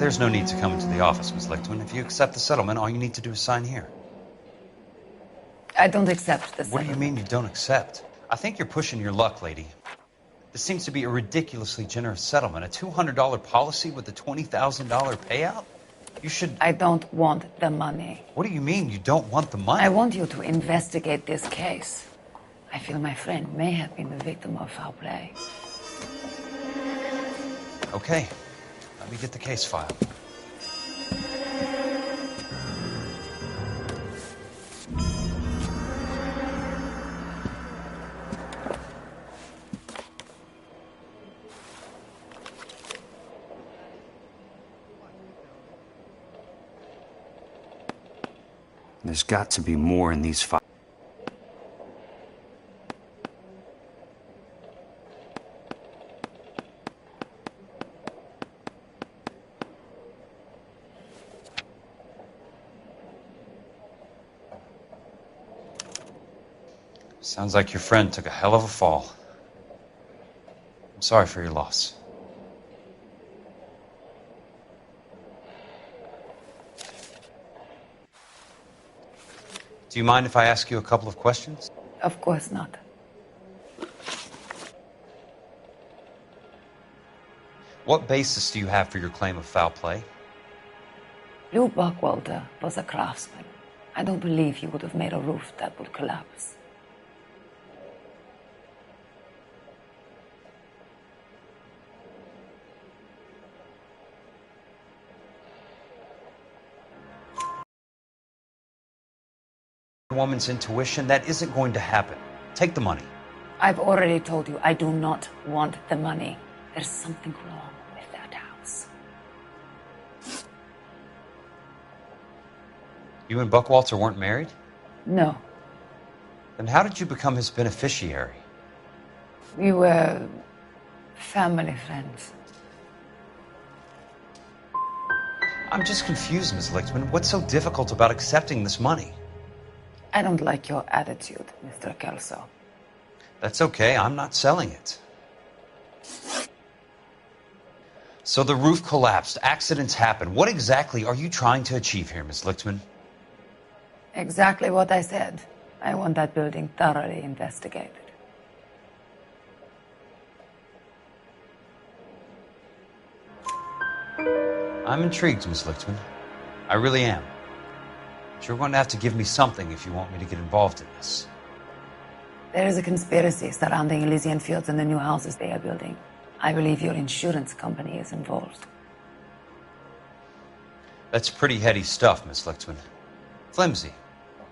There's no need to come into the office, Miss Lichtman. If you accept the settlement, all you need to do is sign here. I don't accept the settlement. What do you mean you don't accept? I think you're pushing your luck, lady. This seems to be a ridiculously generous settlement. A $200 policy with a $20,000 payout? You should... I don't want the money. What do you mean you don't want the money? I want you to investigate this case. I feel my friend may have been the victim of foul play. Okay. Let me get the case file. There's got to be more in these files. Sounds like your friend took a hell of a fall. I'm sorry for your loss. Do you mind if I ask you a couple of questions? Of course not. What basis do you have for your claim of foul play? Lou Buckwalter was a craftsman. I don't believe he would have made a roof that would collapse. Woman's intuition, that isn't going to happen. Take the money. I've already told you I do not want the money. There's something wrong with that house. You and Buckwalter weren't married? No. Then how did you become his beneficiary? We were family friends. I'm just confused, Ms. Lichtman. What's so difficult about accepting this money? I don't like your attitude, Mr. Kelso. That's okay. I'm not selling it. So the roof collapsed. Accidents happen. What exactly are you trying to achieve here, Ms. Lichtman? Exactly what I said. I want that building thoroughly investigated. I'm intrigued, Ms. Lichtman. I really am. But you're going to have to give me something if you want me to get involved in this. There is a conspiracy surrounding Elysian Fields and the new houses they are building. I believe your insurance company is involved. That's pretty heady stuff, Miss Lichtman. Flimsy,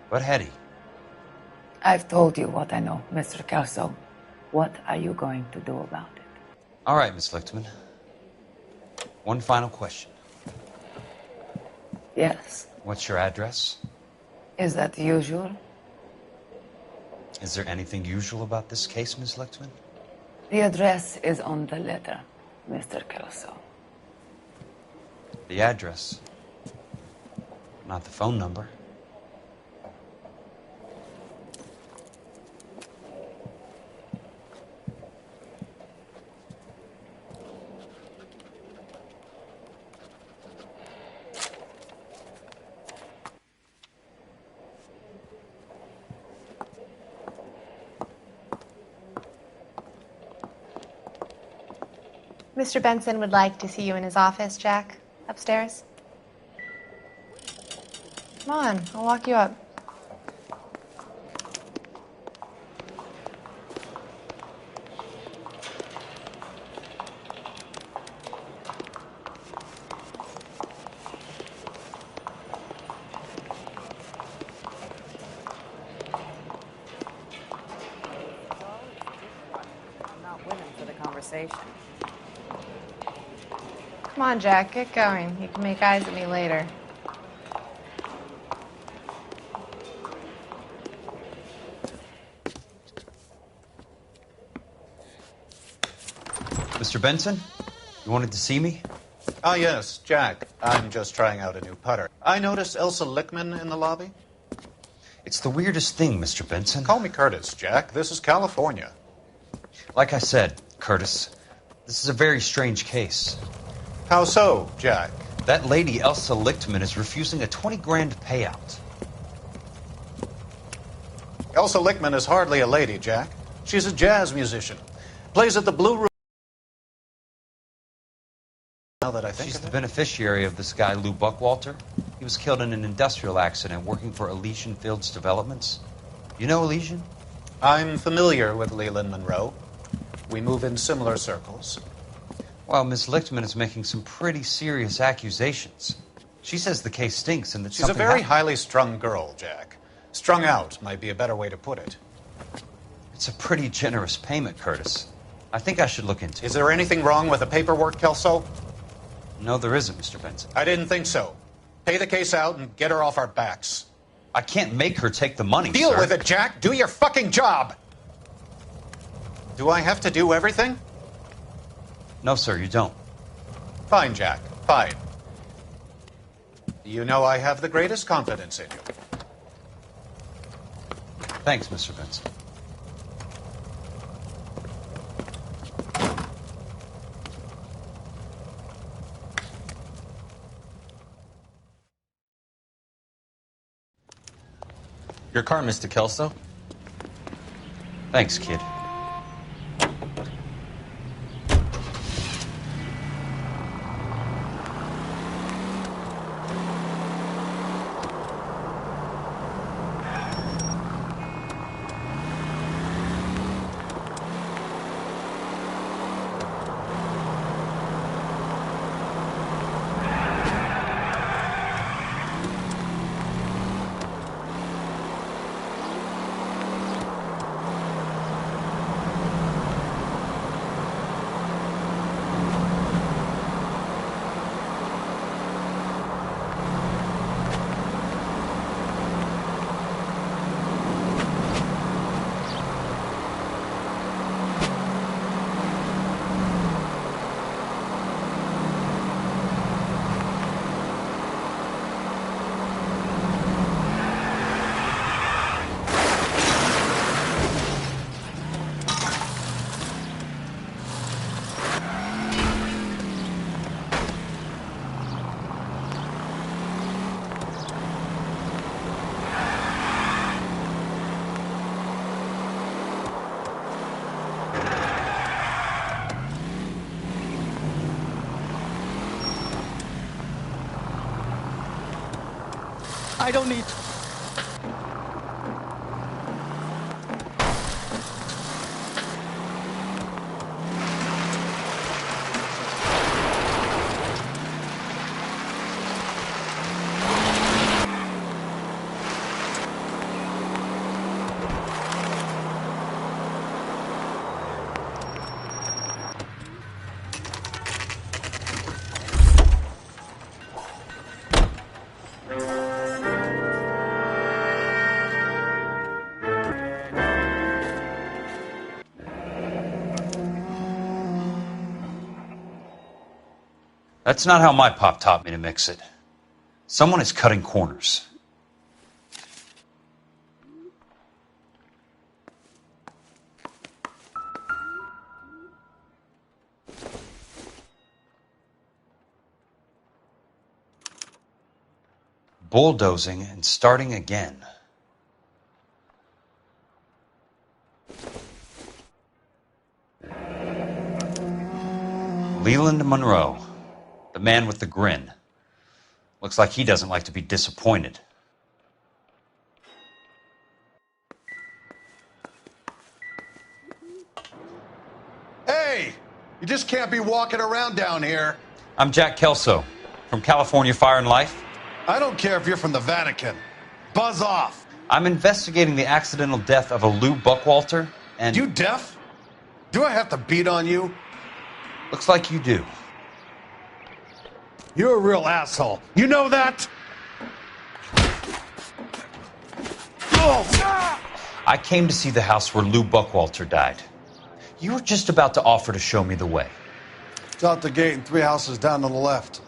but heady. I've told you what I know, Mr. Kelso. What are you going to do about it? All right, Miss Lichtman. One final question. Yes. What's your address? Is that usual? Is there anything usual about this case, Miss Lichtman? The address is on the letter, Mr. Kelso. The address, not the phone number. Mr. Benson would like to see you in his office, Jack. Upstairs. Come on, I'll walk you up. I'm not willing for the conversation. Come on, Jack, get going. You can make eyes at me later. Mr. Benson, you wanted to see me? Ah, yes, Jack. I'm just trying out a new putter. I noticed Elsa Lichtman in the lobby. It's the weirdest thing, Mr. Benson. Call me Curtis, Jack. This is California. Like I said, Curtis, this is a very strange case. How so, Jack? That lady, Elsa Lichtman, is refusing a 20 grand payout. Elsa Lichtman is hardly a lady, Jack. She's a jazz musician. Plays at the Blue Room. Now that I think She's of the it. beneficiary of this guy, Lou Buckwalter. He was killed in an industrial accident working for Elysian Fields Developments. You know Elysian? I'm familiar with Leland Monroe. We move in similar circles. Well, Miss Lichtman is making some pretty serious accusations. She says the case stinks and that She's a something very happened. highly strung girl, Jack. Strung out might be a better way to put it. It's a pretty generous payment, Curtis. I think I should look into it. Is there anything wrong with the paperwork, Kelso? No, there isn't, Mr. Benson. I didn't think so. Pay the case out and get her off our backs. I can't make her take the money, Deal sir. with it, Jack. Do your fucking job. Do I have to do everything? No, sir, you don't. Fine, Jack. Fine. You know I have the greatest confidence in you. Thanks, Mr. Benson. Your car, Mr. Kelso. Thanks, kid. I don't need... That's not how my pop taught me to mix it. Someone is cutting corners. Bulldozing and starting again. Leland Monroe, the man with the grin. Looks like he doesn't like to be disappointed. Hey! You just can't be walking around down here. I'm Jack Kelso, from California Fire and Life. I don't care if you're from the Vatican. Buzz off. I'm investigating the accidental death of a Lou Buckwalter, and... You deaf? Do I have to beat on you? Looks like you do. You're a real asshole. You know that? Oh. I came to see the house where Lou Buckwalter died. You were just about to offer to show me the way. It's out the gate and 3 houses down on the left.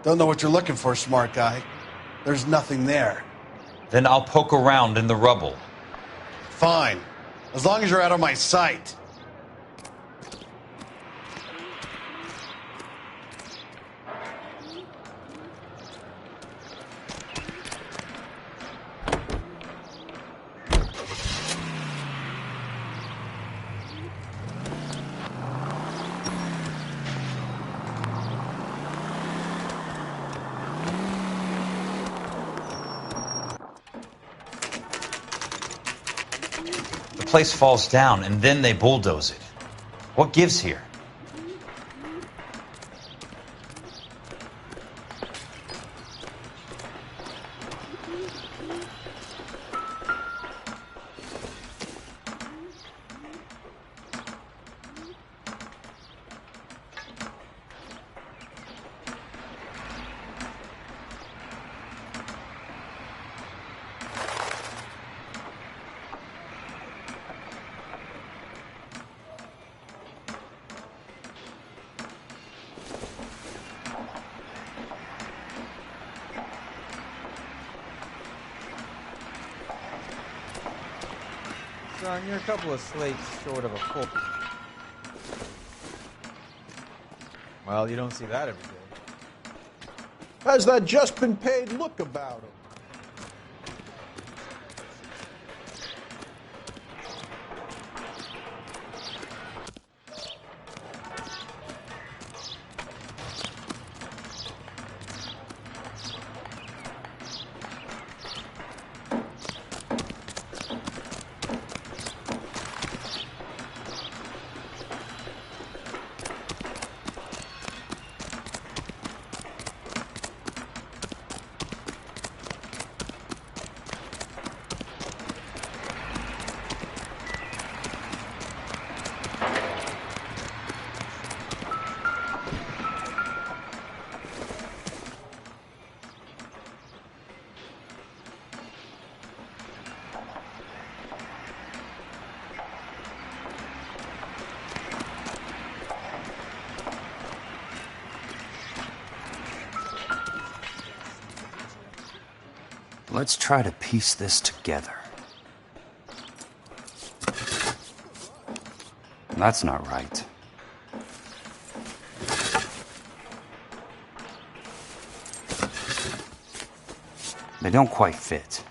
Don't know what you're looking for, smart guy. There's nothing there. Then I'll poke around in the rubble. Fine. As long as you're out of my sight. The place falls down, and then they bulldoze it. What gives here? Son, you're a couple of slates short of a full. Well, you don't see that every day. How's that just been paid look about him? Let's try to piece this together. That's not right. They don't quite fit.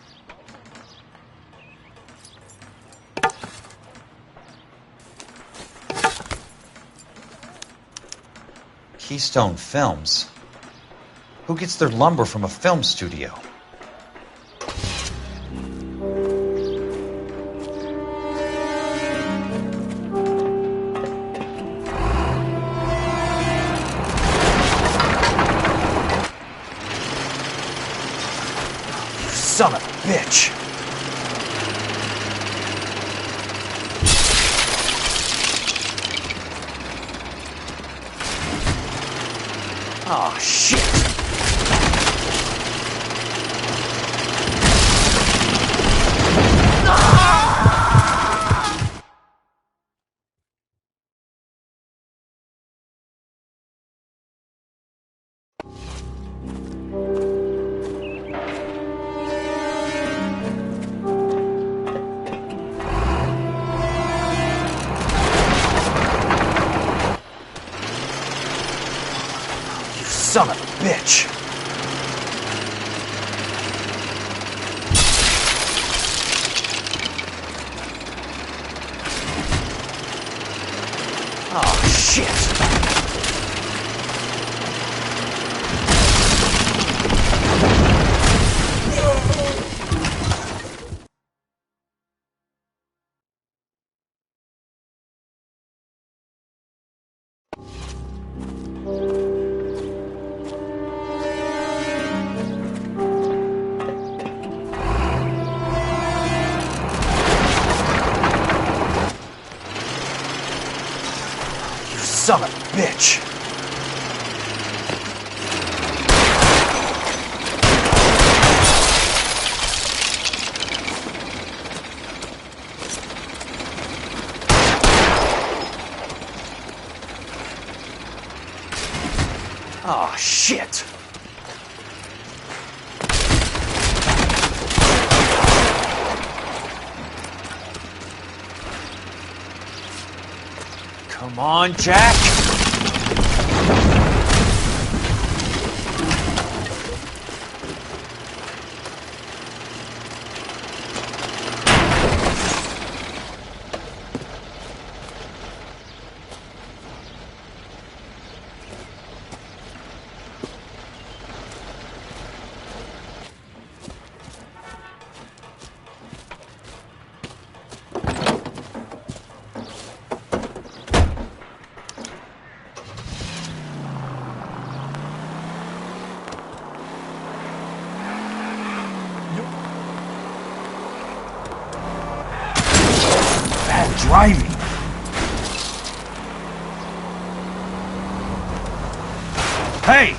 Keystone Films? Who gets their lumber from a film studio? Son of a bitch! Oh, shit! Son of a bitch! Oh, shit! Son of a bitch! Oh, shit! Come on, Jack! driving. Hey!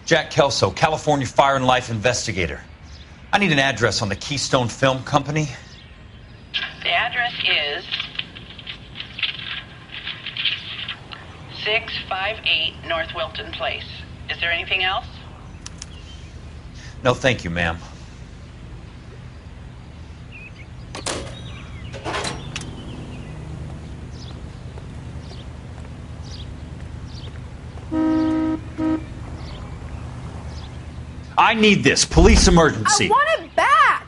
Jack Kelso, California Fire and Life investigator. I need an address on the Keystone Film Company. The address is 658 North Wilton Place. Is there anything else? No, thank you, ma'am. I need this. Police emergency. I want it back!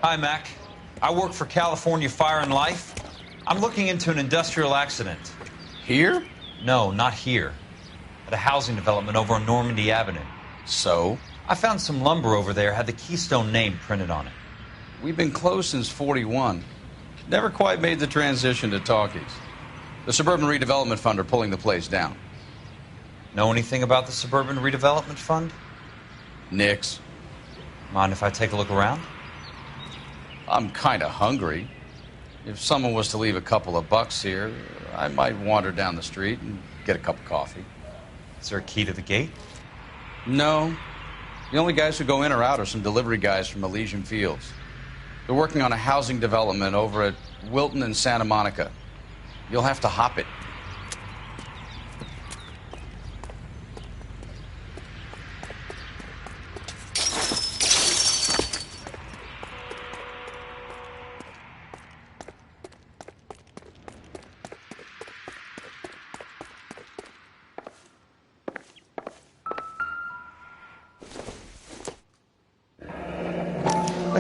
Hi, Mac. I work for California Fire and Life. I'm looking into an industrial accident. Here? No, not here. At a housing development over on Normandy Avenue. So? I found some lumber over there, had the Keystone name printed on it. We've been closed since '41. Never quite made the transition to talkies. The Suburban Redevelopment Fund are pulling the place down. Know anything about the Suburban Redevelopment Fund? Nix. Mind if I take a look around? I'm kind of hungry. If someone was to leave a couple of bucks here, I might wander down the street and get a cup of coffee. Is there a key to the gate? No. The only guys who go in or out are some delivery guys from Elysian Fields. They're working on a housing development over at Wilton and Santa Monica. You'll have to hop it.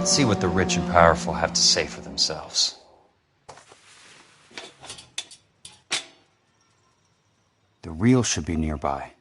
Let's see what the rich and powerful have to say for themselves. The real should be nearby.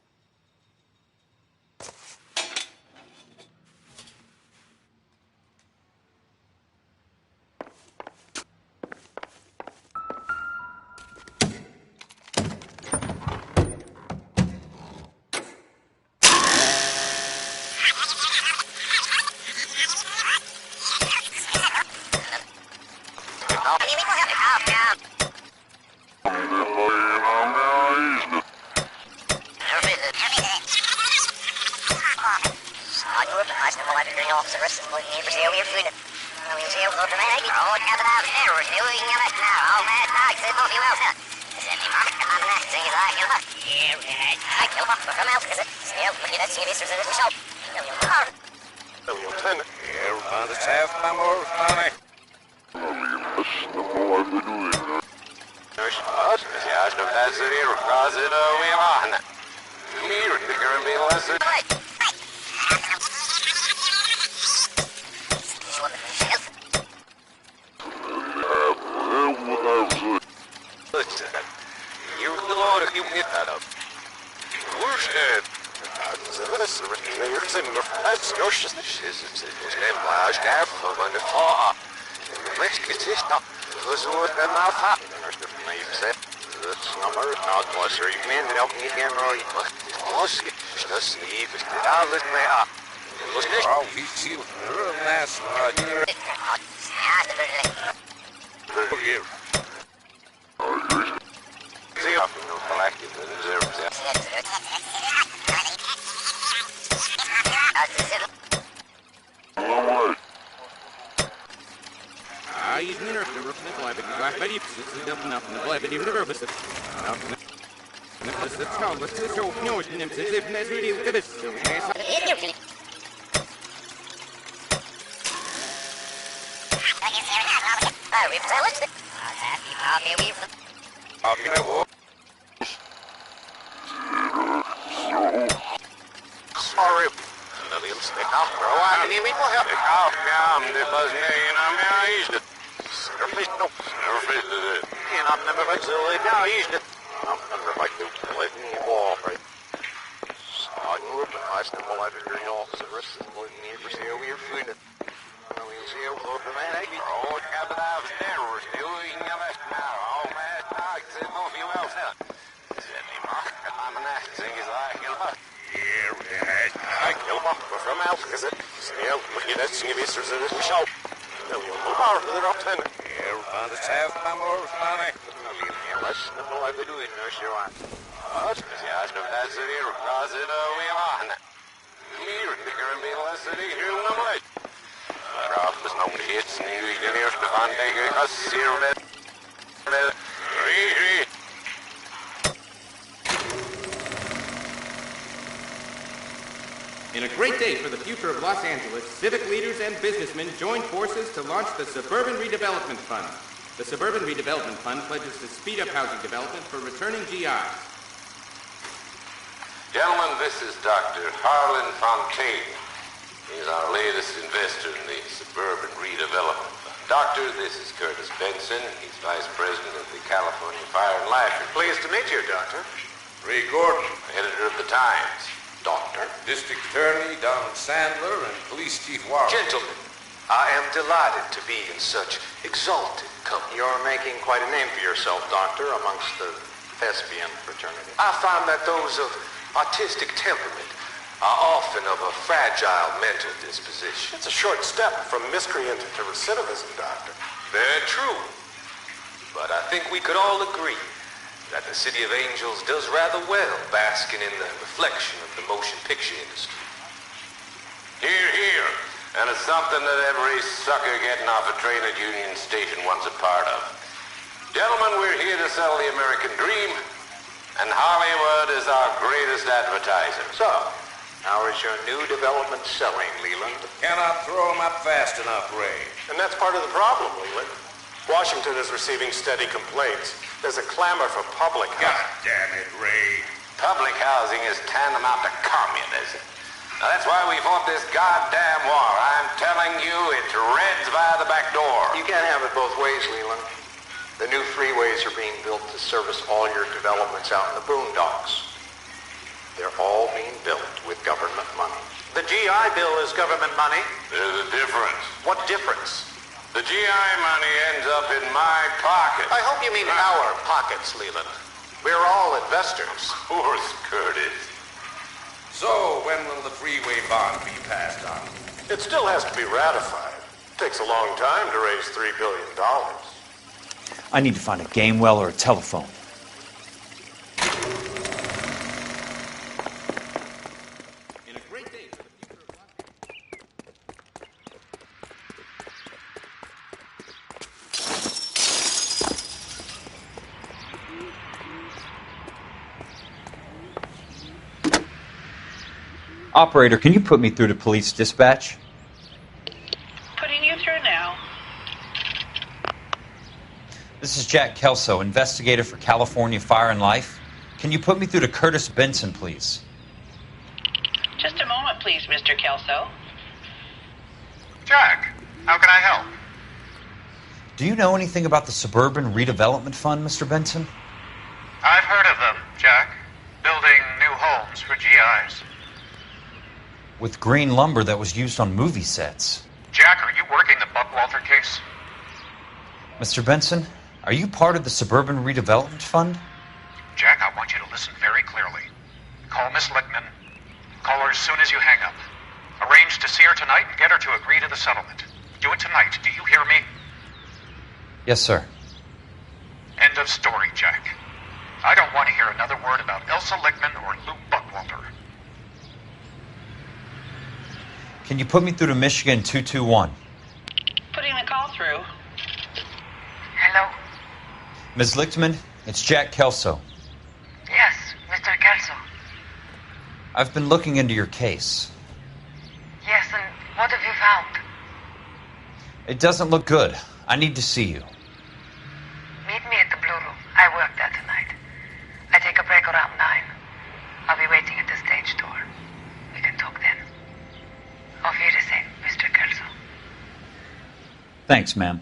In a great day for the future of Los Angeles, civic leaders and businessmen joined forces to launch the Suburban Redevelopment Fund. The Suburban Redevelopment Fund pledges to speed up housing development for returning GIs. Gentlemen, this is Dr. Harlan Fontaine. He's our latest investor in the Suburban Redevelopment Fund. Doctor, this is Curtis Benson. He's Vice President of the California Fire and Life. Pleased to meet you, Doctor. Ray Gordon, editor of the Times. Doctor. District Attorney Donald Sandler and Police Chief Warren. Gentlemen, I am delighted to be in such exalted company. You're making quite a name for yourself, Doctor, amongst the thespian fraternity. I find that those of artistic temperament are often of a fragile mental disposition. It's a short step from miscreant to recidivism, Doctor. Very true. But I think we could all agree that the City of Angels does rather well basking in the reflection of the motion picture industry. Hear, hear. And it's something that every sucker getting off a train at Union Station wants a part of. Gentlemen, we're here to sell the American dream, and Hollywood is our greatest advertiser. So, how is your new development selling, Leland? Cannot throw them up fast enough, Ray. And that's part of the problem, Leland. Washington is receiving steady complaints. There's a clamor for public housing. God damn it, Ray. Public housing is tantamount to communism. Now, that's why we fought this goddamn war. I'm telling you, it's Reds via the back door. You can't have it both ways, Leland. The new freeways are being built to service all your developments out in the boondocks. They're all being built with government money. The GI Bill is government money. There's a difference. What difference? The GI money ends up in my pocket. I hope you mean our pockets, Leland. We're all investors. Of course, Curtis. So, when will the freeway bond be passed on? It still has to be ratified. It takes a long time to raise $3 billion. I need to find a game well or a telephone. Operator, can you put me through to police dispatch? This is Jack Kelso, investigator for California Fire and Life. Can you put me through to Curtis Benson, please? Just a moment, please, Mr. Kelso. Jack, how can I help? Do you know anything about the Suburban Redevelopment Fund, Mr. Benson? I've heard of them, Jack. Building new homes for GIs. With green lumber that was used on movie sets. Jack, are you working the Buckwalter case? Mr. Benson, are you part of the Suburban Redevelopment Fund? Jack, I want you to listen very clearly. Call Miss Lickman. Call her as soon as you hang up. Arrange to see her tonight and get her to agree to the settlement. Do it tonight. Do you hear me? Yes, sir. End of story, Jack. I don't want to hear another word about Elsa Lickman or Luke Buckwalter. Can you put me through to Michigan 221? Putting the call through. Hello? Ms. Lichtman, it's Jack Kelso. Yes, Mr. Kelso. I've been looking into your case. Yes, and what have you found? It doesn't look good. I need to see you. Meet me at the Blue Room. I work there tonight. I take a break around 9. I'll be waiting at the stage door. We can talk then. Auf Wiedersehen, Mr. Kelso. Thanks, ma'am.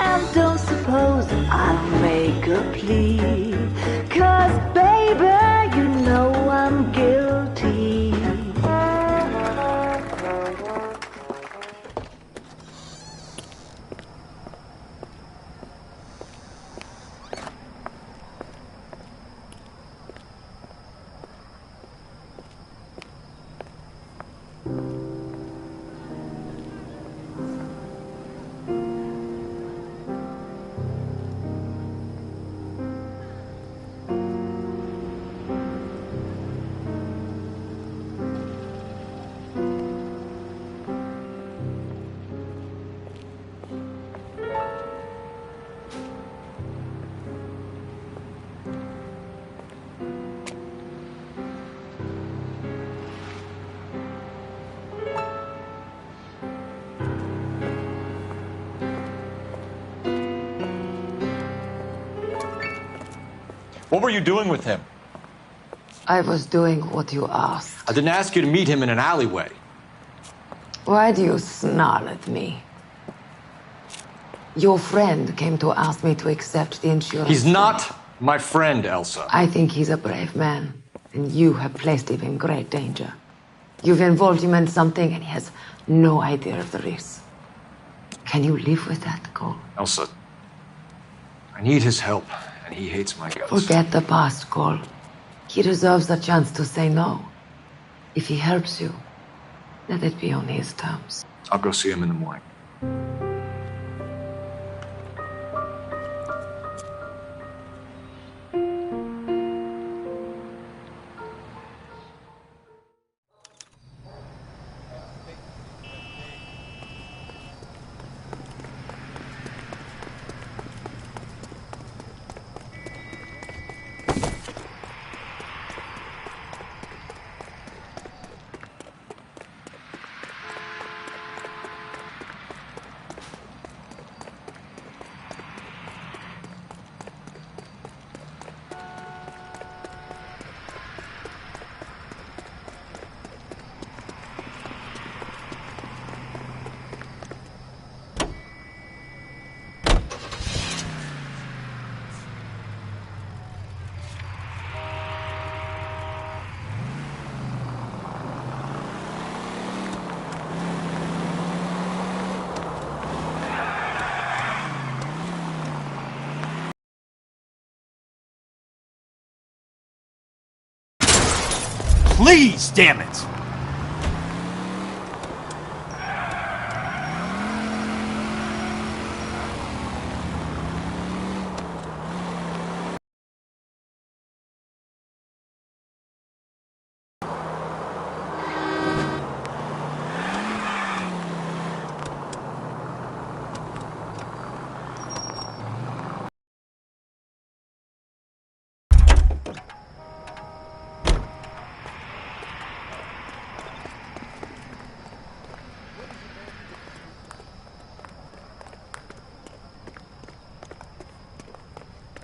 And don't suppose I'll make a plea, 'cause baby, you know I'm guilty. What were you doing with him? I was doing what you asked. I didn't ask you to meet him in an alleyway. Why do you snarl at me? Your friend came to ask me to accept the insurance. He's not my friend, Elsa. I think he's a brave man, and you have placed him in great danger. You've involved him in something, and he has no idea of the risk. Can you live with that, Cole? Elsa, I need his help, and he hates my guts. Forget the past, Cole. He deserves a chance to say no. If he helps you, let it be on his terms. I'll go see him in the morning. Please, damn it!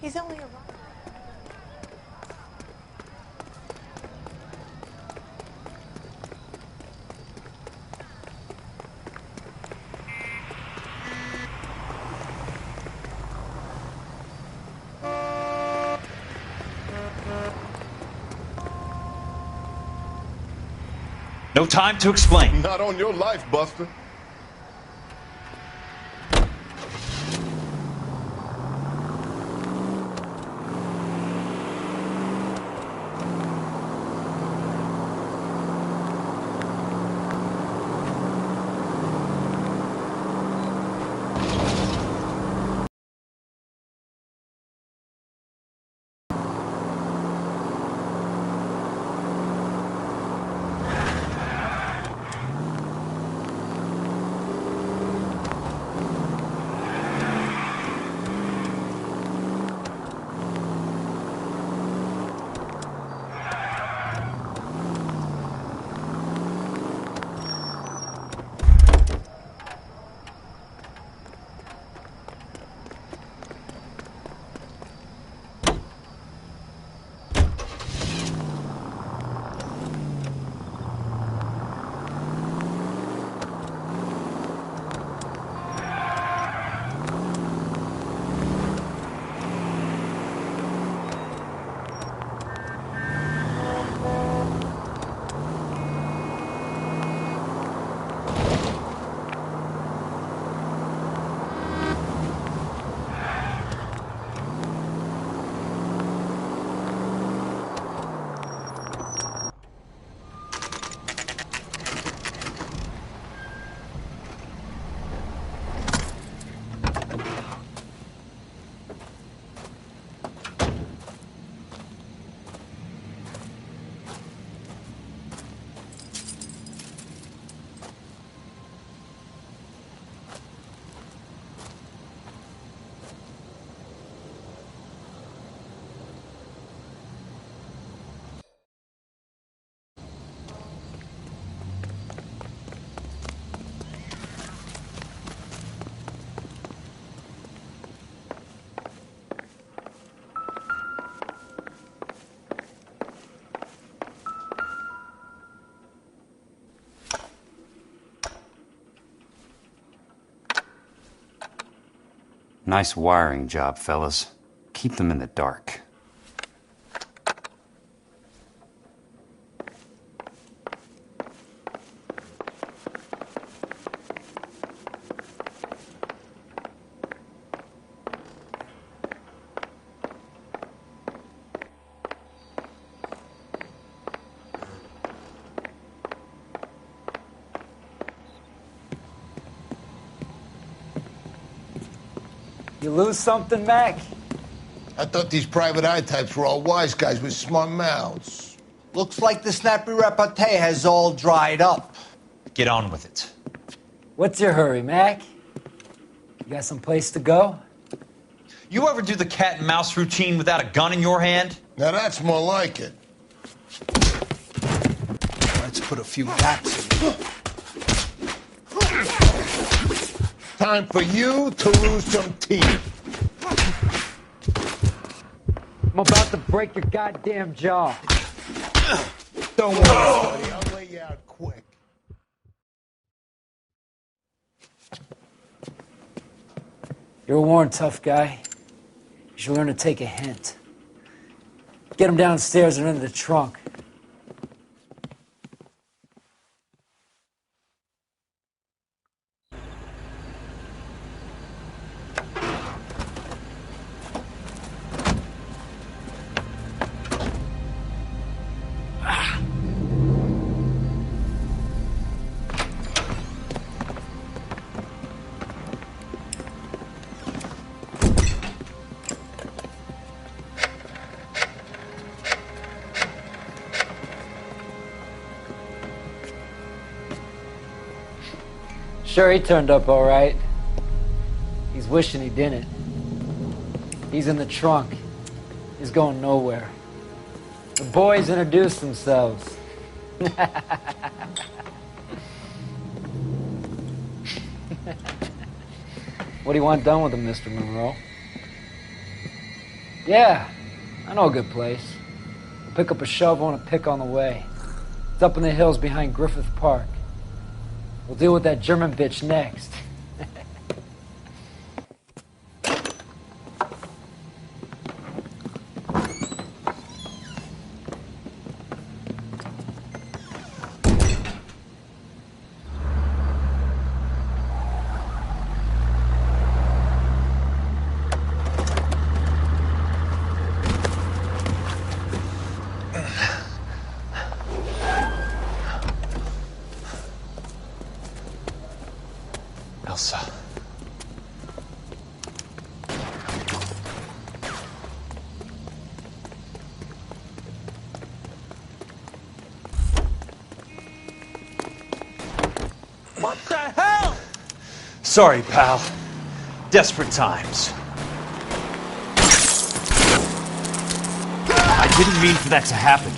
He's only a No time to explain. Not on your life, Buster. Nice wiring job, fellas. Keep them in the dark. You lose something, Mac? I thought these private eye types were all wise guys with smart mouths. Looks like the snappy repartee has all dried up. Get on with it. What's your hurry, Mac? You got some place to go? You ever do the cat and mouse routine without a gun in your hand? Now that's more like it. Let's put a few gaps in. Time for you to lose some teeth. I'm about to break your goddamn jaw. Don't worry, buddy. I'll lay you out quick. You're a worn, tough guy. You should learn to take a hint. Get him downstairs and into the trunk. Sure, he turned up all right. He's wishing he didn't. He's in the trunk. He's going nowhere. The boys introduced themselves. What do you want done with him, Mr. Monroe? Yeah, I know a good place. We'll pick up a shovel and a pick on the way. It's up in the hills behind Griffith Park. We'll deal with that German bitch next. Elsa. What the hell? Sorry, pal. Desperate times. I didn't mean for that to happen.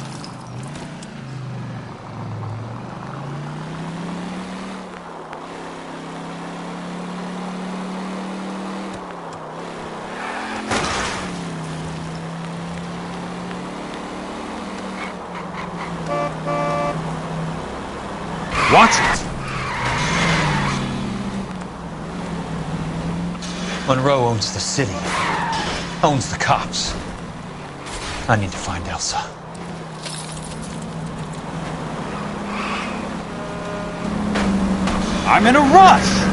Watch it! Monroe owns the city. Owns the cops. I need to find Elsa. I'm in a rush!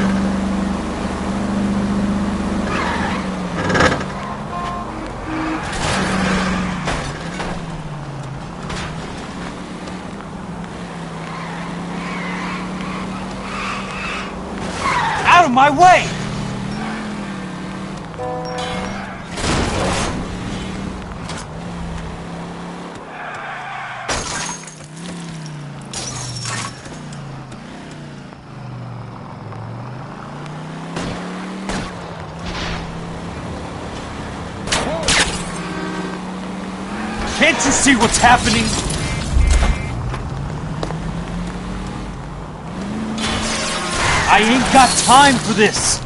Out of my way! Can't you see what's happening? I ain't got time for this!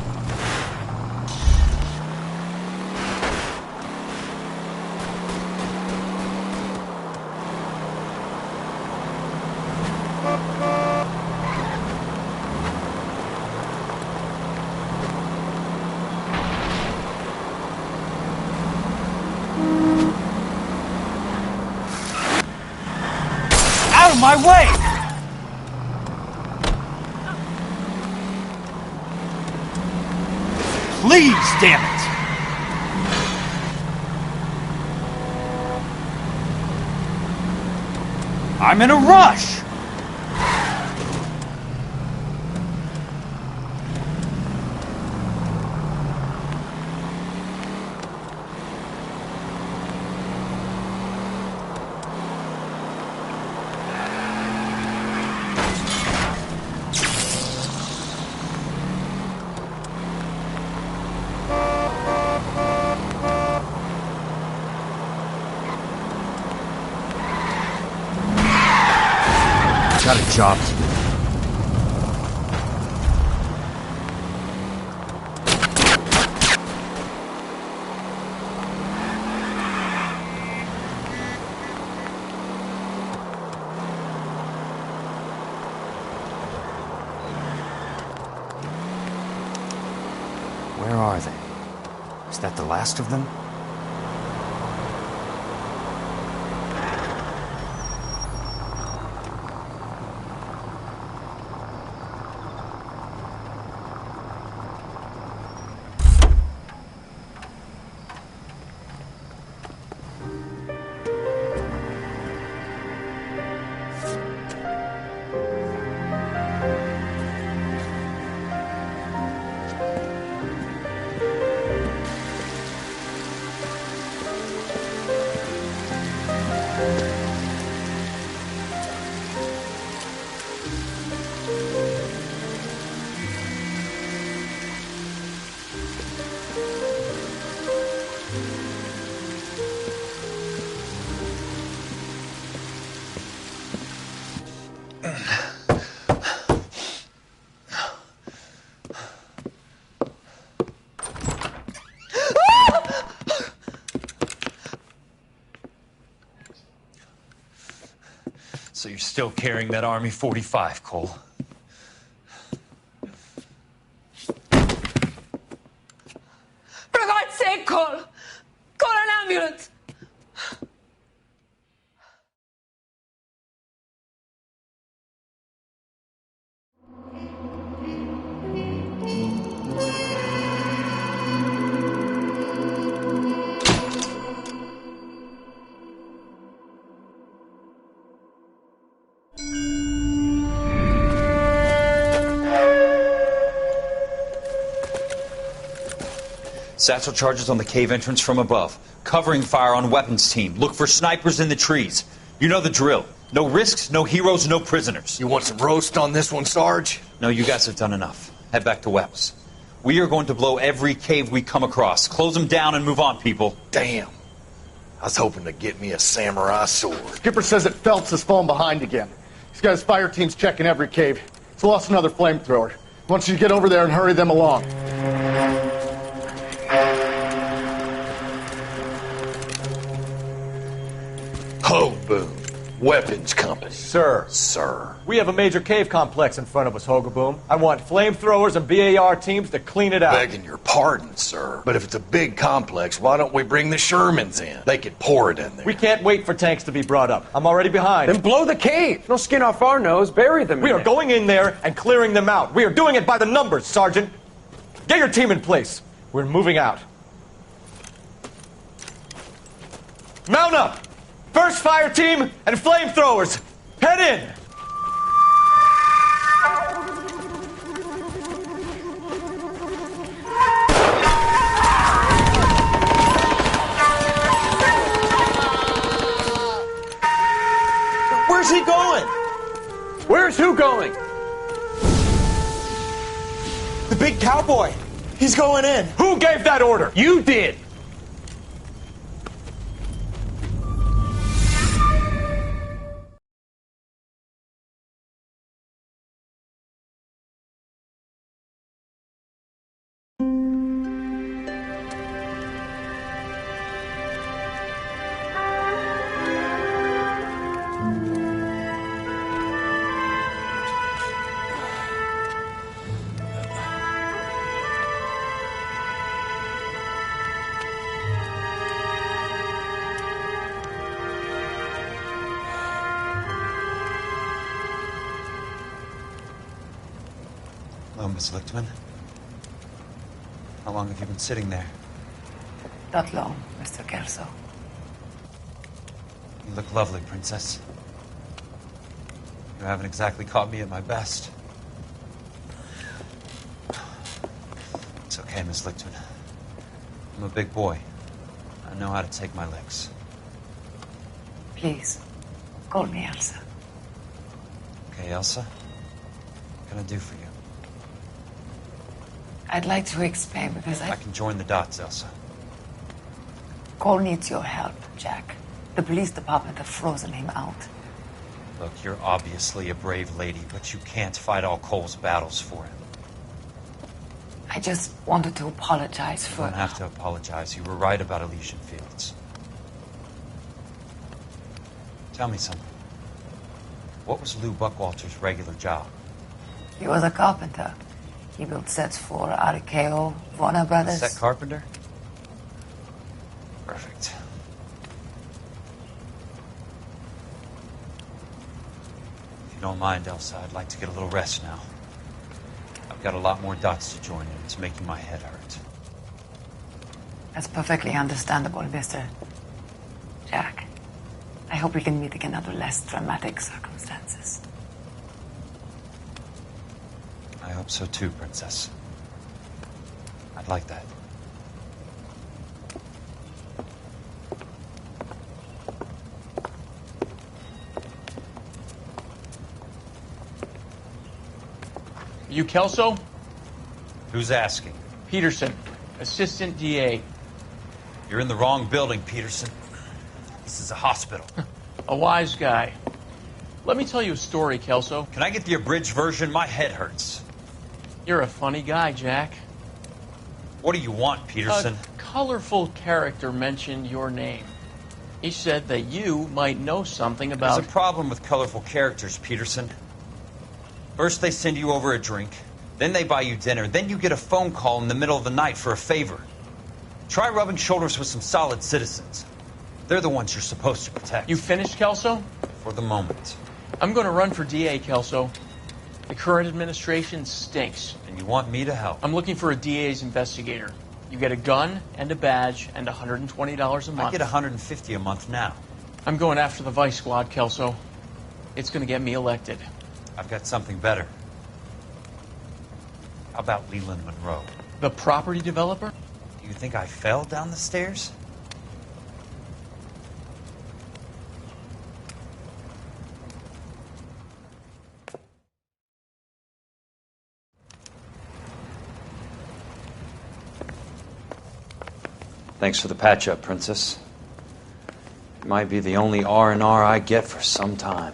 Out of my way! Please, damn it! I'm in a rush! Got a job to do. Where are they? Is that the last of them? So you're still carrying that Army 45, Cole. For God's sake, Cole! Call an ambulance! Satchel charges on the cave entrance from above. Covering fire on weapons team. Look for snipers in the trees. You know the drill. No risks, no heroes, no prisoners. You want some roast on this one, Sarge? No, you guys have done enough. Head back to Webb's. We are going to blow every cave we come across. Close them down and move on, people. Damn. I was hoping to get me a samurai sword. Skipper says that Phelps has fallen behind again. He's got his fire teams checking every cave. He's lost another flamethrower. He wants you to get over there and hurry them along. Hoboom. Weapons Company. Sir. Sir. We have a major cave complex in front of us, Hogaboom. I want flamethrowers and BAR teams to clean it out. Begging your pardon, sir. But if it's a big complex, why don't we bring the Shermans in? They could pour it in there. We can't wait for tanks to be brought up. I'm already behind. Then blow the cave. No skin off our nose. Bury them. We are going in there and clearing them out. We are doing it by the numbers, Sergeant. Get your team in place. We're moving out. Mount up! First fire team and flamethrowers! Head in! Where's he going? Where's who going? The big cowboy. He's going in. Who gave that order? You did. Hello, Miss Lichtman. How long have you been sitting there? Not long, Mr. Kelso. You look lovely, Princess. You haven't exactly caught me at my best. It's okay, Miss Lichtman. I'm a big boy. I know how to take my licks. Please, call me Elsa. Okay, Elsa? What can I do for you? I'd like to explain because I can join the dots, Elsa. Cole needs your help, Jack. The police department have frozen him out. Look, you're obviously a brave lady, but you can't fight all Cole's battles for him. I just wanted to apologize for... You don't have to apologize. You were right about Elysian Fields. Tell me something. What was Lou Buckwalter's regular job? He was a carpenter. He built sets for RKO, Warner Brothers. Set carpenter? Perfect. If you don't mind, Elsa, I'd like to get a little rest now. I've got a lot more dots to join, and it's making my head hurt. That's perfectly understandable, Mr. Jack. I hope we can meet again under less dramatic circumstances. I hope so too, Princess. I'd like that. You Kelso? Who's asking? Peterson, Assistant DA. You're in the wrong building, Peterson. This is a hospital. A wise guy. Let me tell you a story, Kelso. Can I get the abridged version? My head hurts. You're a funny guy, Jack. What do you want, Peterson? A colorful character mentioned your name. He said that you might know something about... There's a problem with colorful characters, Peterson. First they send you over a drink, then they buy you dinner, then you get a phone call in the middle of the night for a favor. Try rubbing shoulders with some solid citizens. They're the ones you're supposed to protect. You finished, Kelso? For the moment. I'm going to run for DA, Kelso. The current administration stinks. And you want me to help? I'm looking for a DA's investigator. You get a gun and a badge and $120 a month. I get $150 a month now. I'm going after the Vice Squad, Kelso. It's going to get me elected. I've got something better. How about Leland Monroe? The property developer? Do you think I fell down the stairs? Thanks for the patch-up, Princess. It might be the only R&R I get for some time.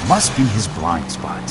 Must be his blind spot.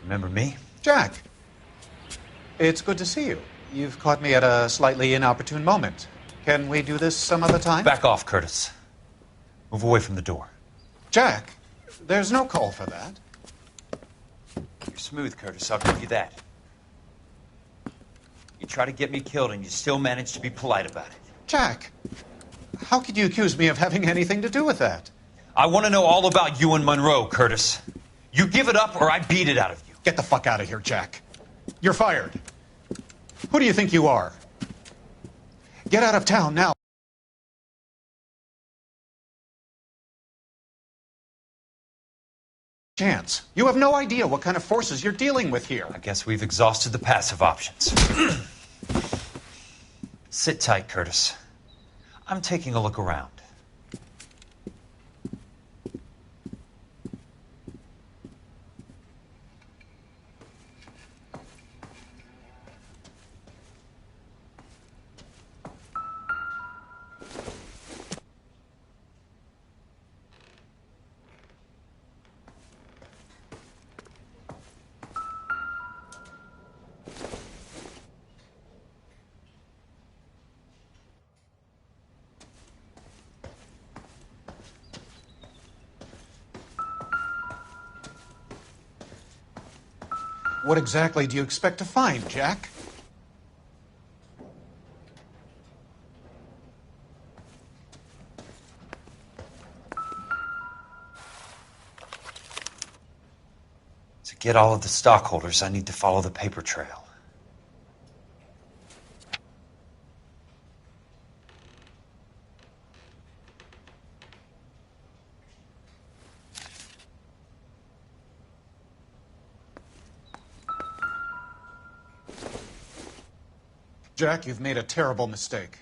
Remember me? Jack. It's good to see you. You've caught me at a slightly inopportune moment. Can we do this some other time? Back off, Curtis. Move away from the door. Jack, there's no call for that. You're smooth, Curtis, I'll give you that. You try to get me killed and you still manage to be polite about it. Jack, how could you accuse me of having anything to do with that? I want to know all about you and Monroe, Curtis. You give it up or I beat it out of you. Get the fuck out of here, Jack. You're fired. Who do you think you are? Get out of town now. Chance. You have no idea what kind of forces you're dealing with here. I guess we've exhausted the passive options. Sit tight, Curtis. I'm taking a look around. What exactly do you expect to find, Jack? get all of the stockholders, I need to follow the paper trail. Jack, you've made a terrible mistake.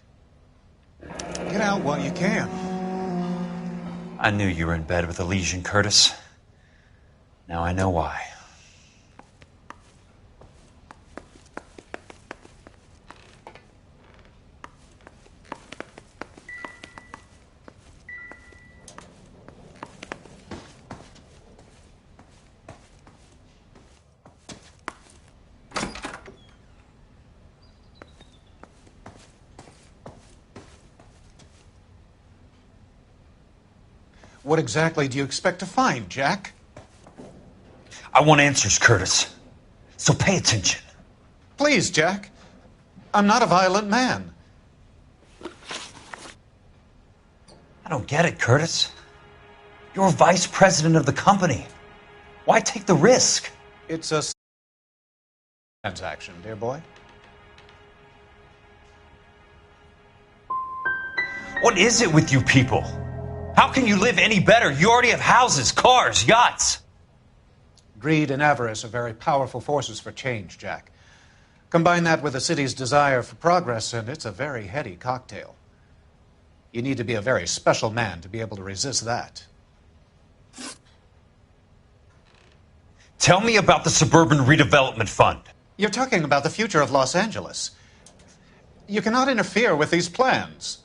Get out while you can. I knew you were in bed with a lesion, Curtis. Now I know why. What exactly do you expect to find, Jack? I want answers, Curtis. So pay attention. Please, Jack. I'm not a violent man. I don't get it, Curtis. You're vice president of the company. Why take the risk? It's a transaction, dear boy. What is it with you people? How can you live any better? You already have houses, cars, yachts. Greed and avarice are very powerful forces for change, Jack. Combine that with the city's desire for progress, and it's a very heady cocktail. You need to be a very special man to be able to resist that. Tell me about the Suburban Redevelopment Fund. You're talking about the future of Los Angeles. You cannot interfere with these plans.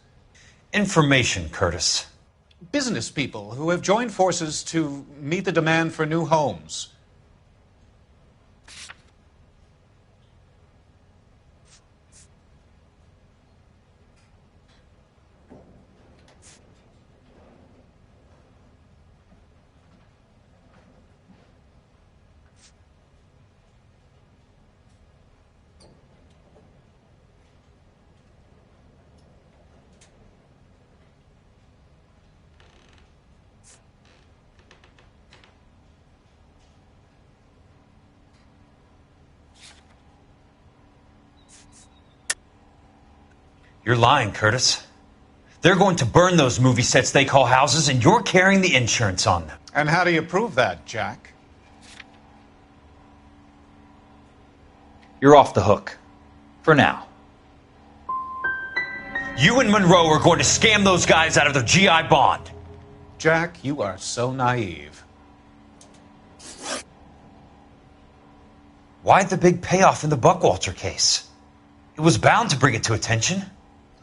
Information, Curtis. Business people who have joined forces to meet the demand for new homes. You're lying, Curtis. They're going to burn those movie sets they call houses, and you're carrying the insurance on them. And how do you prove that, Jack? You're off the hook. For now. You and Monroe are going to scam those guys out of their GI bond. Jack, you are so naive. Why the big payoff in the Buckwalter case? It was bound to bring it to attention.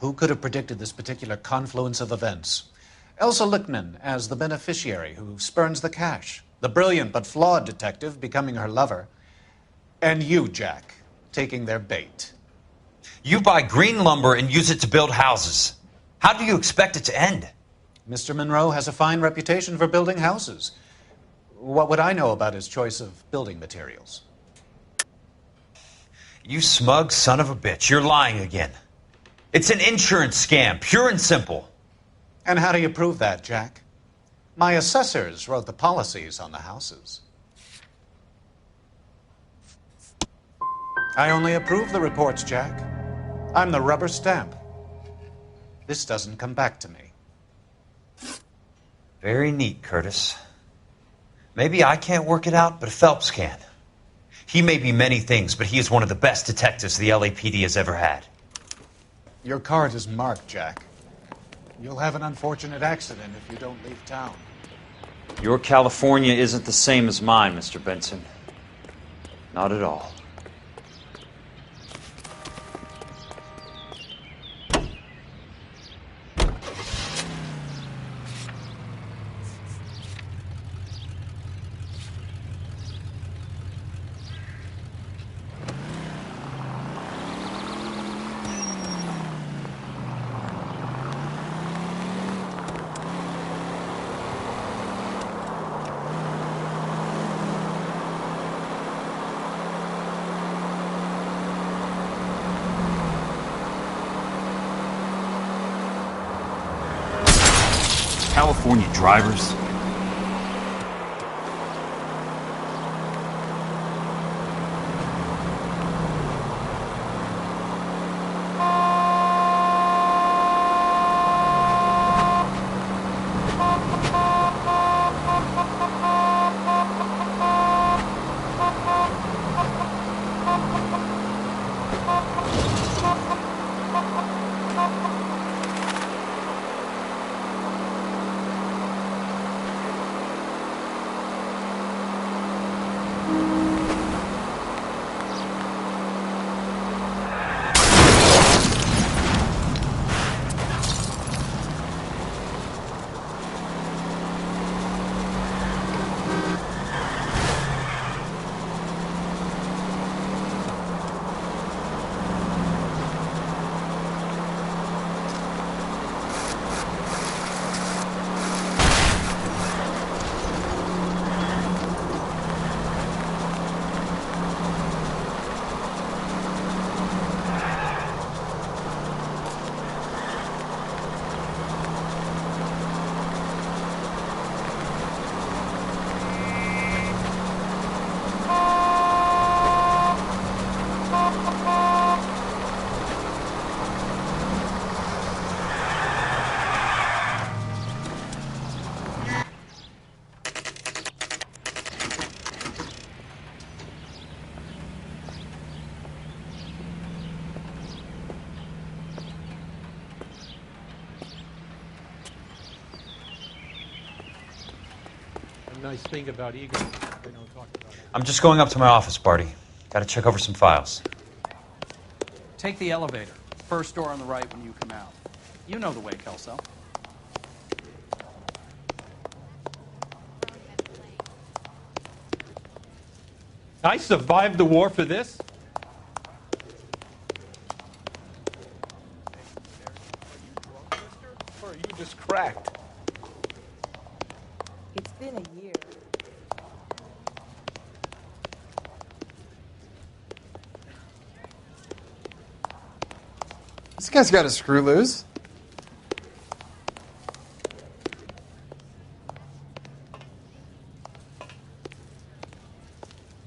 Who could have predicted this particular confluence of events? Elsa Lichtman as the beneficiary who spurns the cash, the brilliant but flawed detective becoming her lover, and you, Jack, taking their bait. You buy green lumber and use it to build houses. How do you expect it to end? Mr. Monroe has a fine reputation for building houses. What would I know about his choice of building materials? You smug son of a bitch. You're lying again. It's an insurance scam, pure and simple. And how do you prove that, Jack? My assessors wrote the policies on the houses. I only approve the reports, Jack. I'm the rubber stamp. This doesn't come back to me. Very neat, Curtis. Maybe I can't work it out, but Phelps can. He may be many things, but he is one of the best detectives the LAPD has ever had. Your card is marked, Jack. You'll have an unfortunate accident if you don't leave town. Your California isn't the same as mine, Mr. Benson. Not at all. California drivers. nice thing about ego. They don't talk about it. I'm just going up to my office, Barty. Gotta check over some files. Take the elevator. First door on the right when you come out. You know the way, Kelso. I survived the war for this? Or are you just cracked? It's been a year. This guy's got a screw loose.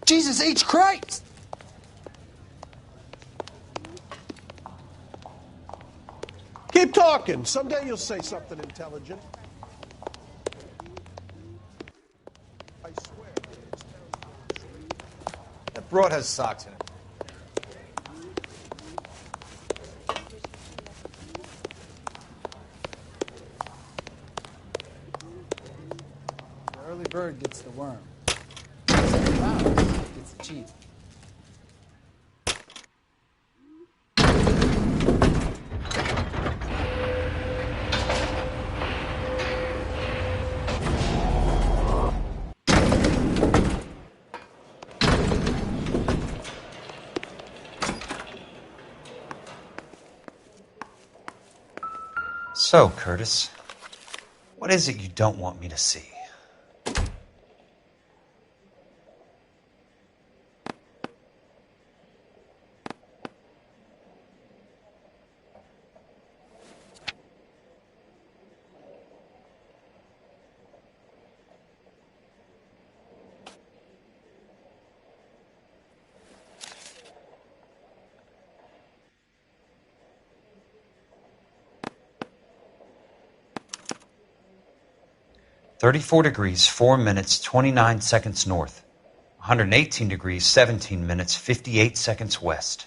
Jesus H. Christ! Keep talking. Someday you'll say something intelligent. I swear. That broad has socks in it. The early bird gets the worm. Wow, gets the cheese. So, Curtis, what is it you don't want me to see? (34 degrees, 4 minutes, 29 seconds north. 118 degrees, 17 minutes, 58 seconds west.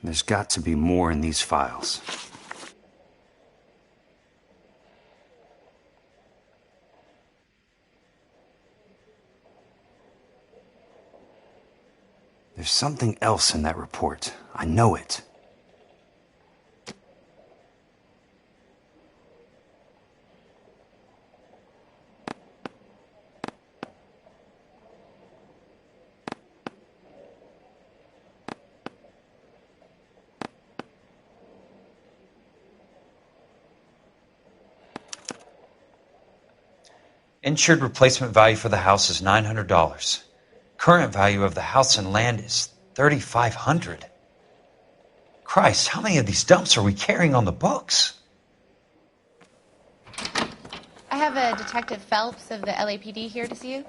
There's got to be more in these files. There's something else in that report. I know it. Insured replacement value for the house is $900. Current value of the house and land is $3,500. Christ, how many of these dumps are we carrying on the books? I have a Detective Phelps of the LAPD here to see you.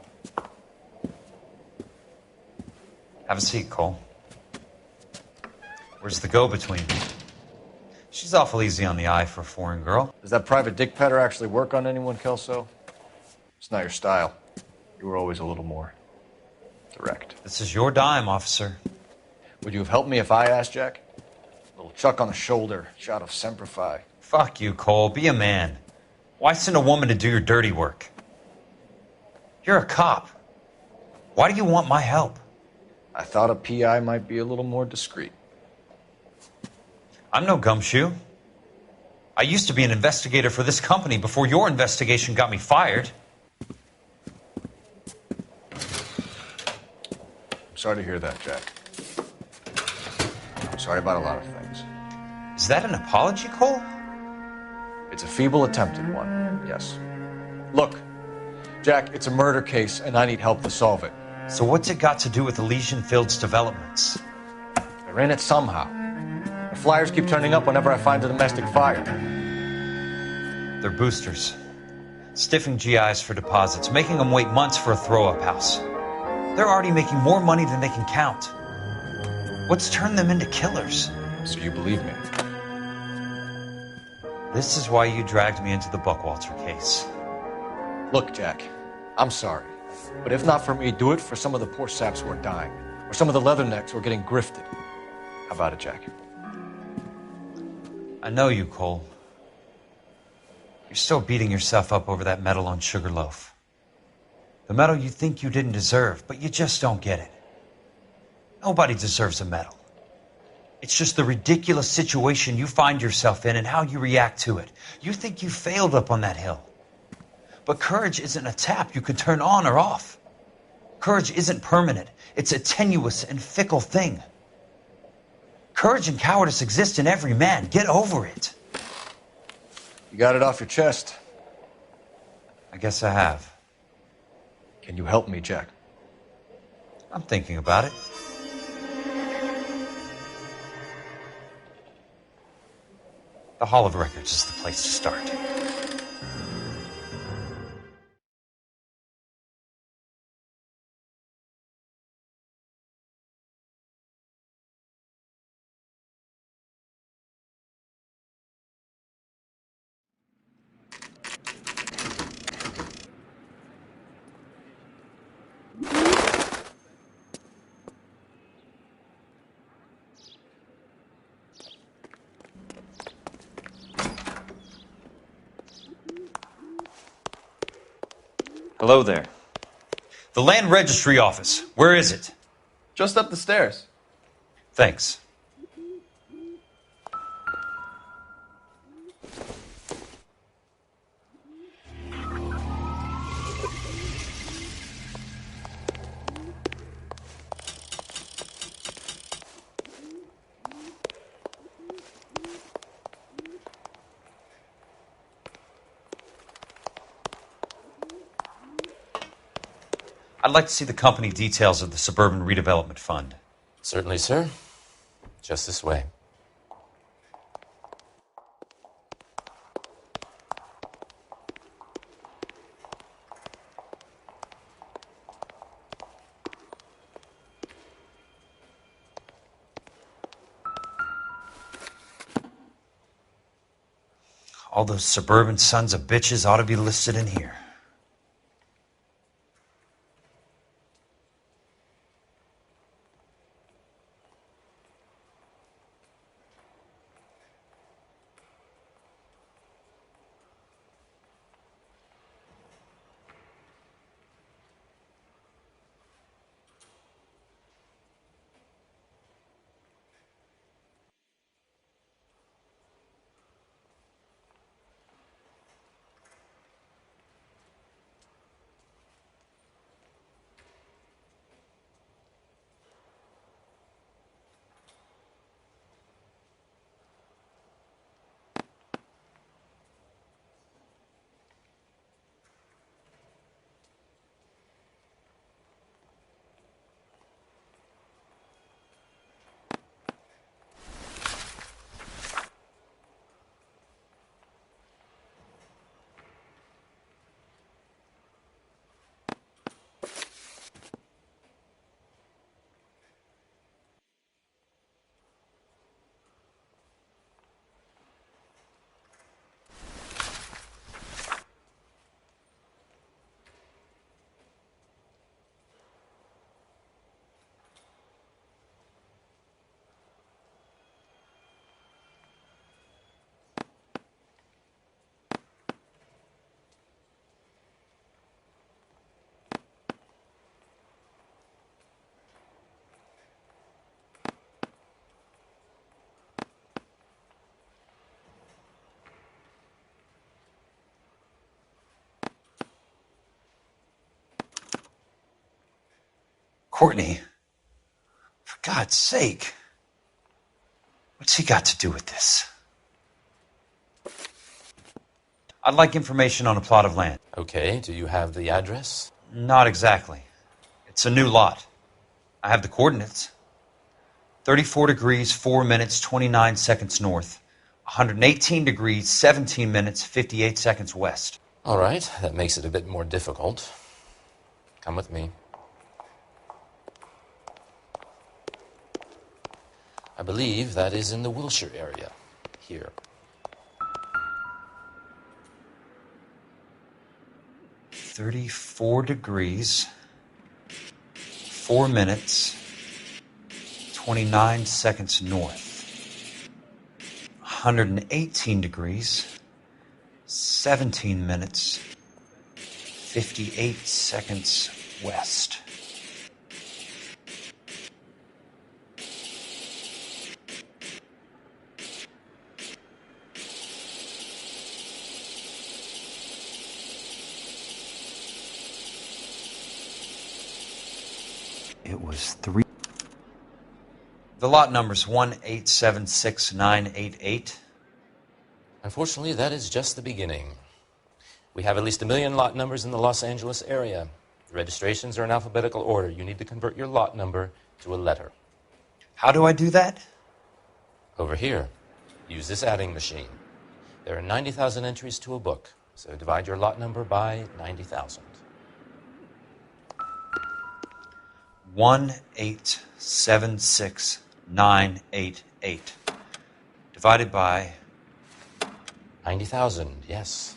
Have a seat, Cole. Where's the go-between? She's awful easy on the eye for a foreign girl. Does that private dick petter actually work on anyone, Kelso? It's not your style. You were always a little more direct. This is your dime, officer. Would you have helped me if I asked, Jack? A little chuck on the shoulder, shot of Semper Fi. Fuck you, Cole. Be a man. Why send a woman to do your dirty work? You're a cop. Why do you want my help? I thought a PI might be a little more discreet. I'm no gumshoe. I used to be an investigator for this company before your investigation got me fired. I'm sorry to hear that, Jack. I'm sorry about a lot of things. Is that an apology, Cole? It's a feeble attempted one, yes. Look, Jack, it's a murder case, and I need help to solve it. So what's it got to do with Elysian Fields developments? They're in it somehow. The flyers keep turning up whenever I find a domestic fire. They're boosters. Stiffing GIs for deposits, making them wait months for a throw-up house. They're already making more money than they can count. What's turned them into killers? So you believe me? This is why you dragged me into the Buckwalter case. Look, Jack, I'm sorry. But if not for me, do it for some of the poor saps who are dying. Or some of the leathernecks who are getting grifted. How about it, Jack? I know you, Cole. You're still beating yourself up over that medal on Sugarloaf. The medal you think you didn't deserve, but you just don't get it. Nobody deserves a medal. It's just the ridiculous situation you find yourself in and how you react to it. You think you failed up on that hill. But courage isn't a tap you can turn on or off. Courage isn't permanent. It's a tenuous and fickle thing. Courage and cowardice exist in every man. Get over it. You got it off your chest. I guess I have. Can you help me, Jack? I'm thinking about it. The Hall of Records is the place to start. Hello there. The Land Registry Office. Where is it? Just up the stairs. Thanks. I'd like to see the company details of the Suburban Redevelopment Fund. Certainly, sir. Just this way. All those suburban sons of bitches ought to be listed in here. Courtney, for God's sake, what's he got to do with this? I'd like information on a plot of land. Okay, do you have the address? Not exactly. It's a new lot. I have the coordinates. 34 degrees, 4 minutes, 29 seconds north. 118 degrees, 17 minutes, 58 seconds west. All right, that makes it a bit more difficult. Come with me. I believe that is in the Wilshire area, here. "34 degrees, 4 minutes, 29 seconds north. 118 degrees, 17 minutes, 58 seconds west. It was 3. The lot number's 1876988. Unfortunately, that is just the beginning. We have at least 1 million lot numbers in the Los Angeles area. The registrations are in alphabetical order. You need to convert your lot number to a letter. How do I do that? Over here, use this adding machine. There are 90,000 entries to a book, so divide your lot number by 90,000. 1876988 divided by 90,000, yes.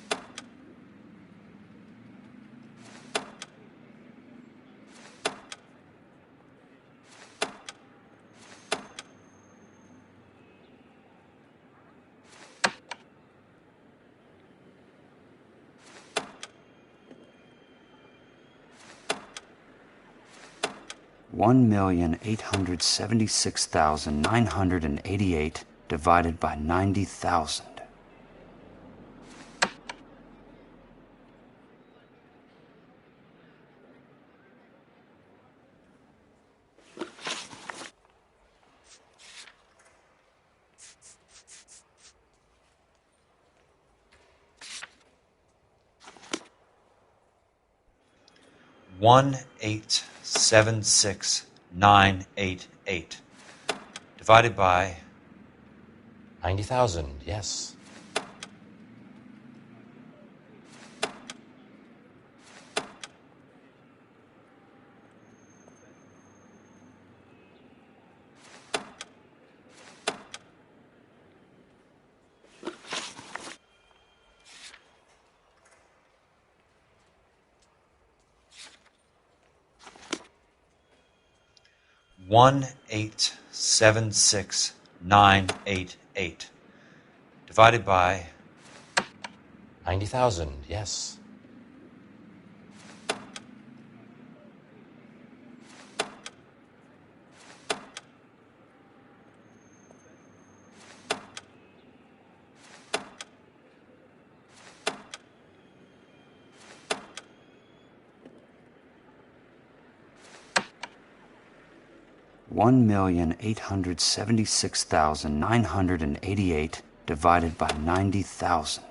$1,876,988 divided by 90,000. $1,876,988 divided by 90,000, yes. $1,876,988 divided by 90,000, yes. $1,876,988 divided by 90,000.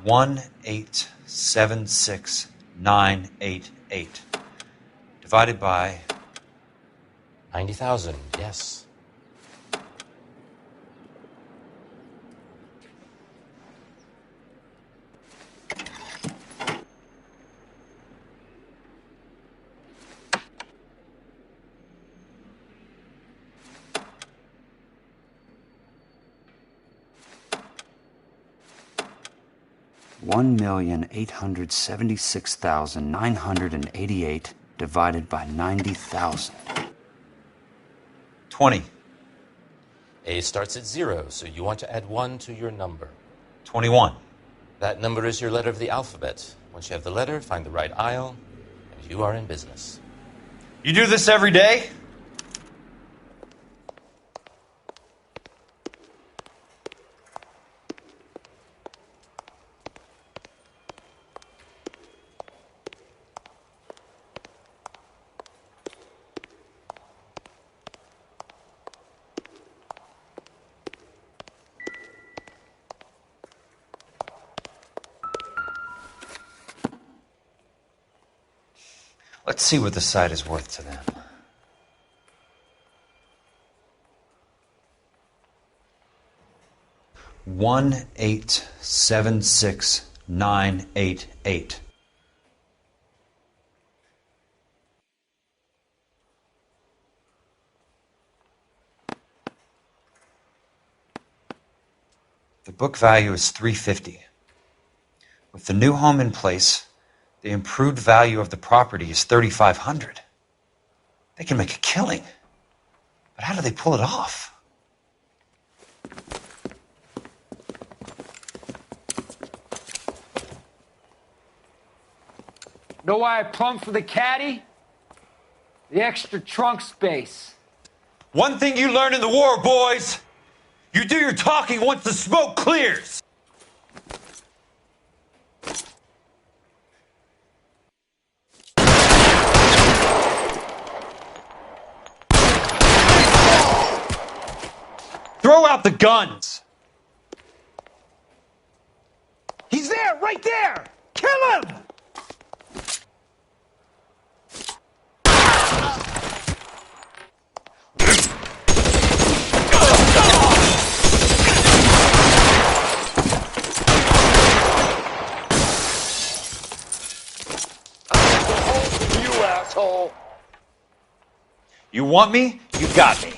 $1,876,988 divided by 90,000, yes. $1,876,988 divided by 90,000. 20. A starts at 0, so you want to add 1 to your number. 21. That number is your letter of the alphabet. Once you have the letter, find the right aisle, and you are in business. You do this every day? Let's see what the site is worth to them. $1,876,988. The book value is $350. With the new home in place, the improved value of the property is $3,500. They can make a killing. But how do they pull it off? Know why I plumbed for the caddy? The extra trunk space. One thing you learn in the war, boys. You do your talking once the smoke clears. Throw out the guns. He's there, right there! Kill him! You asshole! You want me? You got me.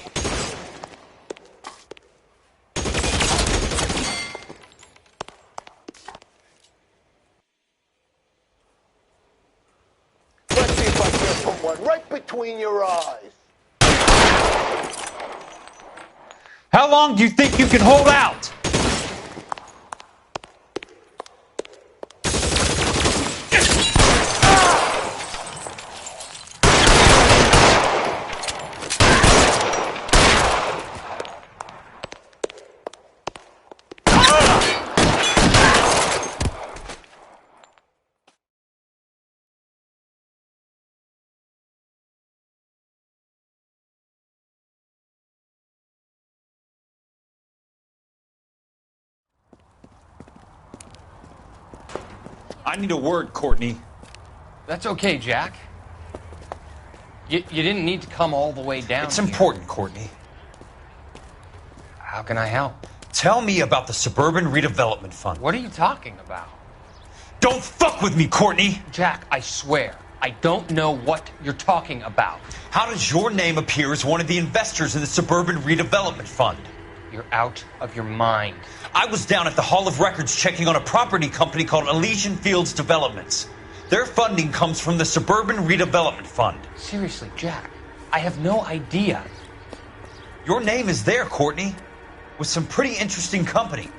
Let's see if I can put one right between your eyes. How long do you think you can hold out? I need a word, Courtney. That's okay, Jack. You didn't need to come all the way down. It's here. important, Courtney. How can I help? Tell me about the Suburban Redevelopment Fund. What are you talking about? Don't fuck with me, Courtney! Jack, I swear, I don't know what you're talking about. How does your name appear as one of the investors in the Suburban Redevelopment Fund? You're out of your mind. I was down at the Hall of Records checking on a property company called Elysian Fields Developments. Their funding comes from the Suburban Redevelopment Fund. Seriously, Jack, I have no idea. Your name is there, Courtney, with some pretty interesting company.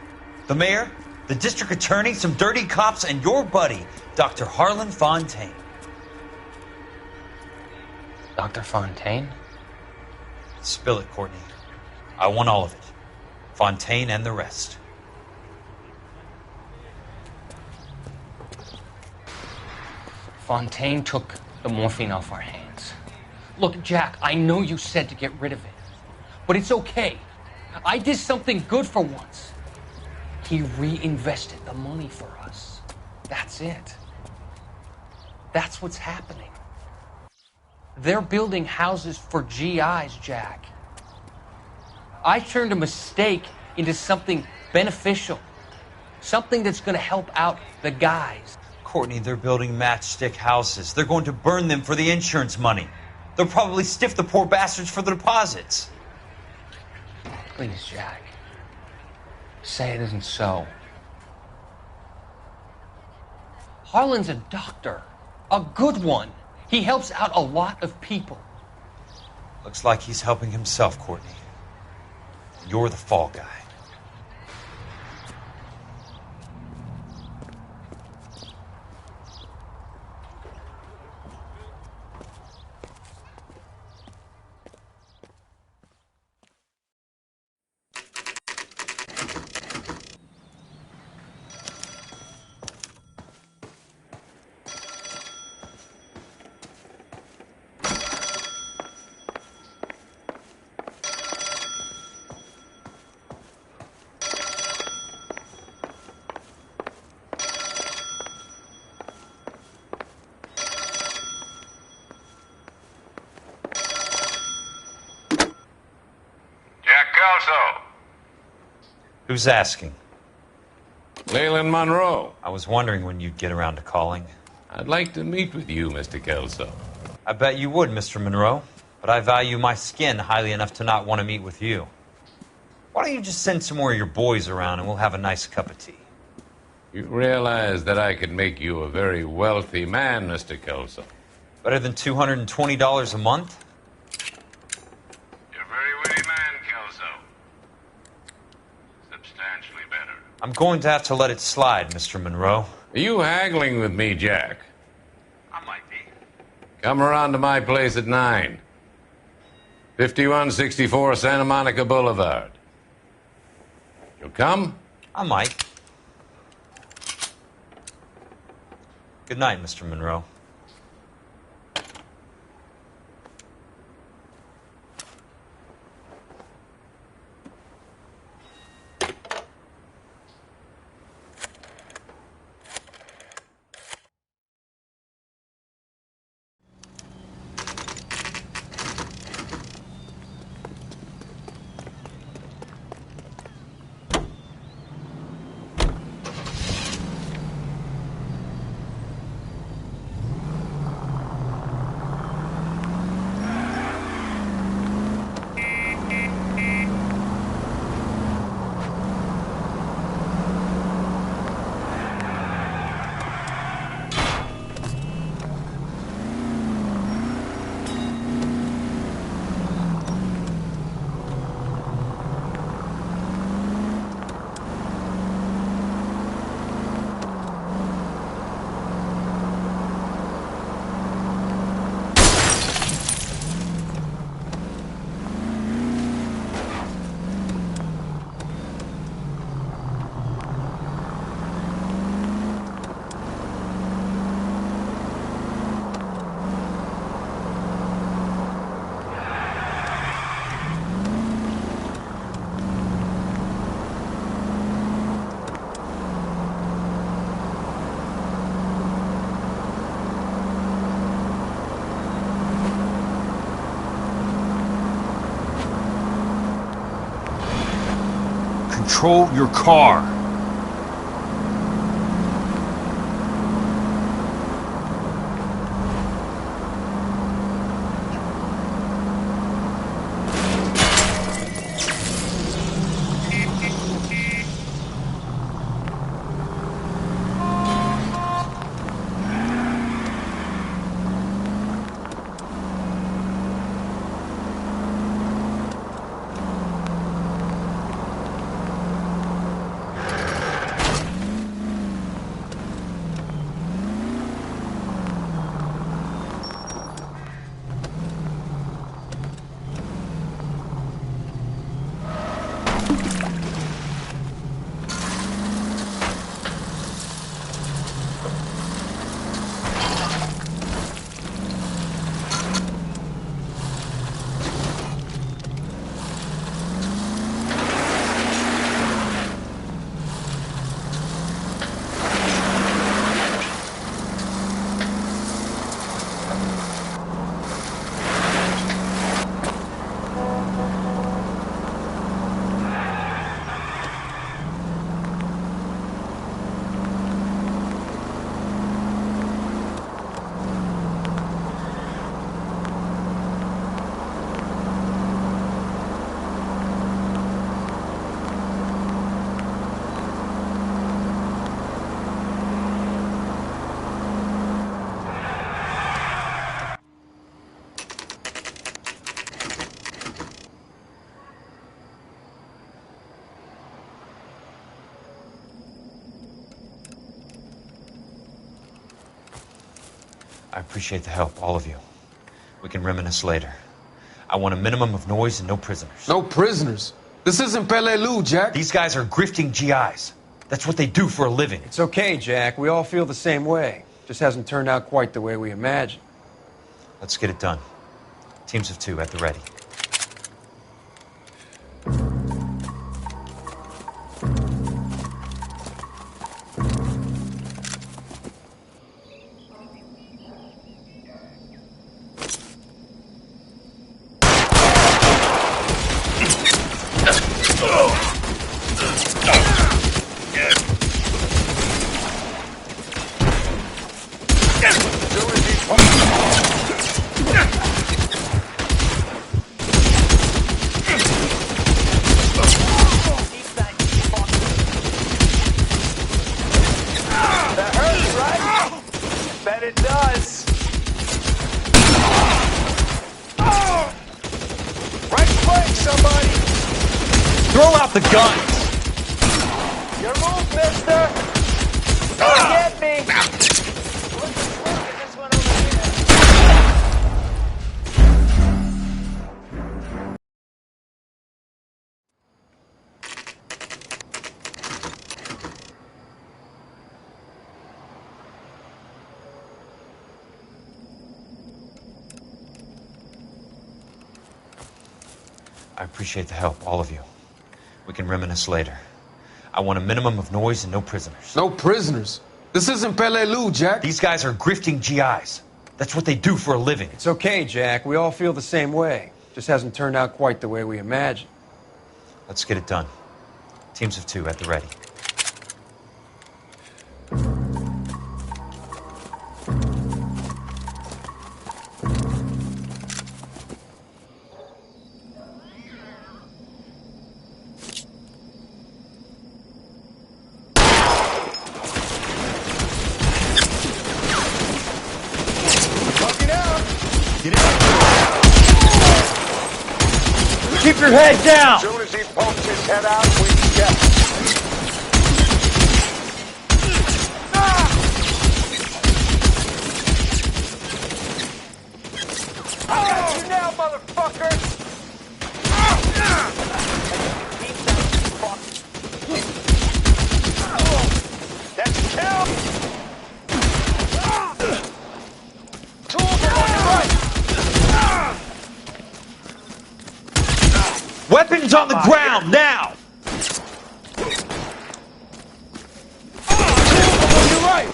The mayor, the district attorney, some dirty cops, and your buddy, Dr. Harlan Fontaine. Dr. Fontaine? Spill it, Courtney. I want all of it. Fontaine and the rest. Fontaine took the morphine off our hands. Look, Jack, I know you said to get rid of it, but it's okay. I did something good for once. He reinvested the money for us. That's it. That's what's happening. They're building houses for GIs, Jack. I turned a mistake into something beneficial. Something that's going to help out the guys. Courtney, they're building matchstick houses. They're going to burn them for the insurance money. They'll probably stiff the poor bastards for the deposits. Please, Jack. Say it isn't so. Harlan's a doctor. A good one. He helps out a lot of people. Looks like he's helping himself, Courtney. You're the fall guy. Who's asking? Leyland Monroe. I was wondering when you'd get around to calling. I'd like to meet with you, Mr. Kelso. I bet you would, Mr. Monroe. But I value my skin highly enough to not want to meet with you. Why don't you just send some more of your boys around and we'll have a nice cup of tea? You realize that I could make you a very wealthy man, Mr. Kelso. Better than $220 a month? You're a very witty man, Kelso. Substantially better. I'm going to have to let it slide, Mr. Monroe. Are you haggling with me, Jack? I might be. Come around to my place at 9. 5164 Santa Monica Boulevard. You'll come? I might. Good night, Mr. Monroe. Control your car. I appreciate the help, all of you. We can reminisce later. I want a minimum of noise and no prisoners. No prisoners? This isn't Peleliu, Jack. These guys are grifting GIs. That's what they do for a living. It's okay, Jack. We all feel the same way. Just hasn't turned out quite the way we imagined. Let's get it done. Teams of 2 at the ready. the gun! Your move, mister! Don't get me! What the fuck is this one over here? I appreciate the help, all of you. We can reminisce later. I want a minimum of noise and no prisoners. No prisoners? This isn't Peleliu, Jack. These guys are grifting GIs. That's what they do for a living. It's okay, Jack. We all feel the same way. Just hasn't turned out quite the way we imagined. Let's get it done. Teams of 2 at the ready. Keep your head down! As soon as he pokes his head out, we get. I got you now, motherfucker! That's a kill! Two of them on your right! Weapons on the ground, now! On your right!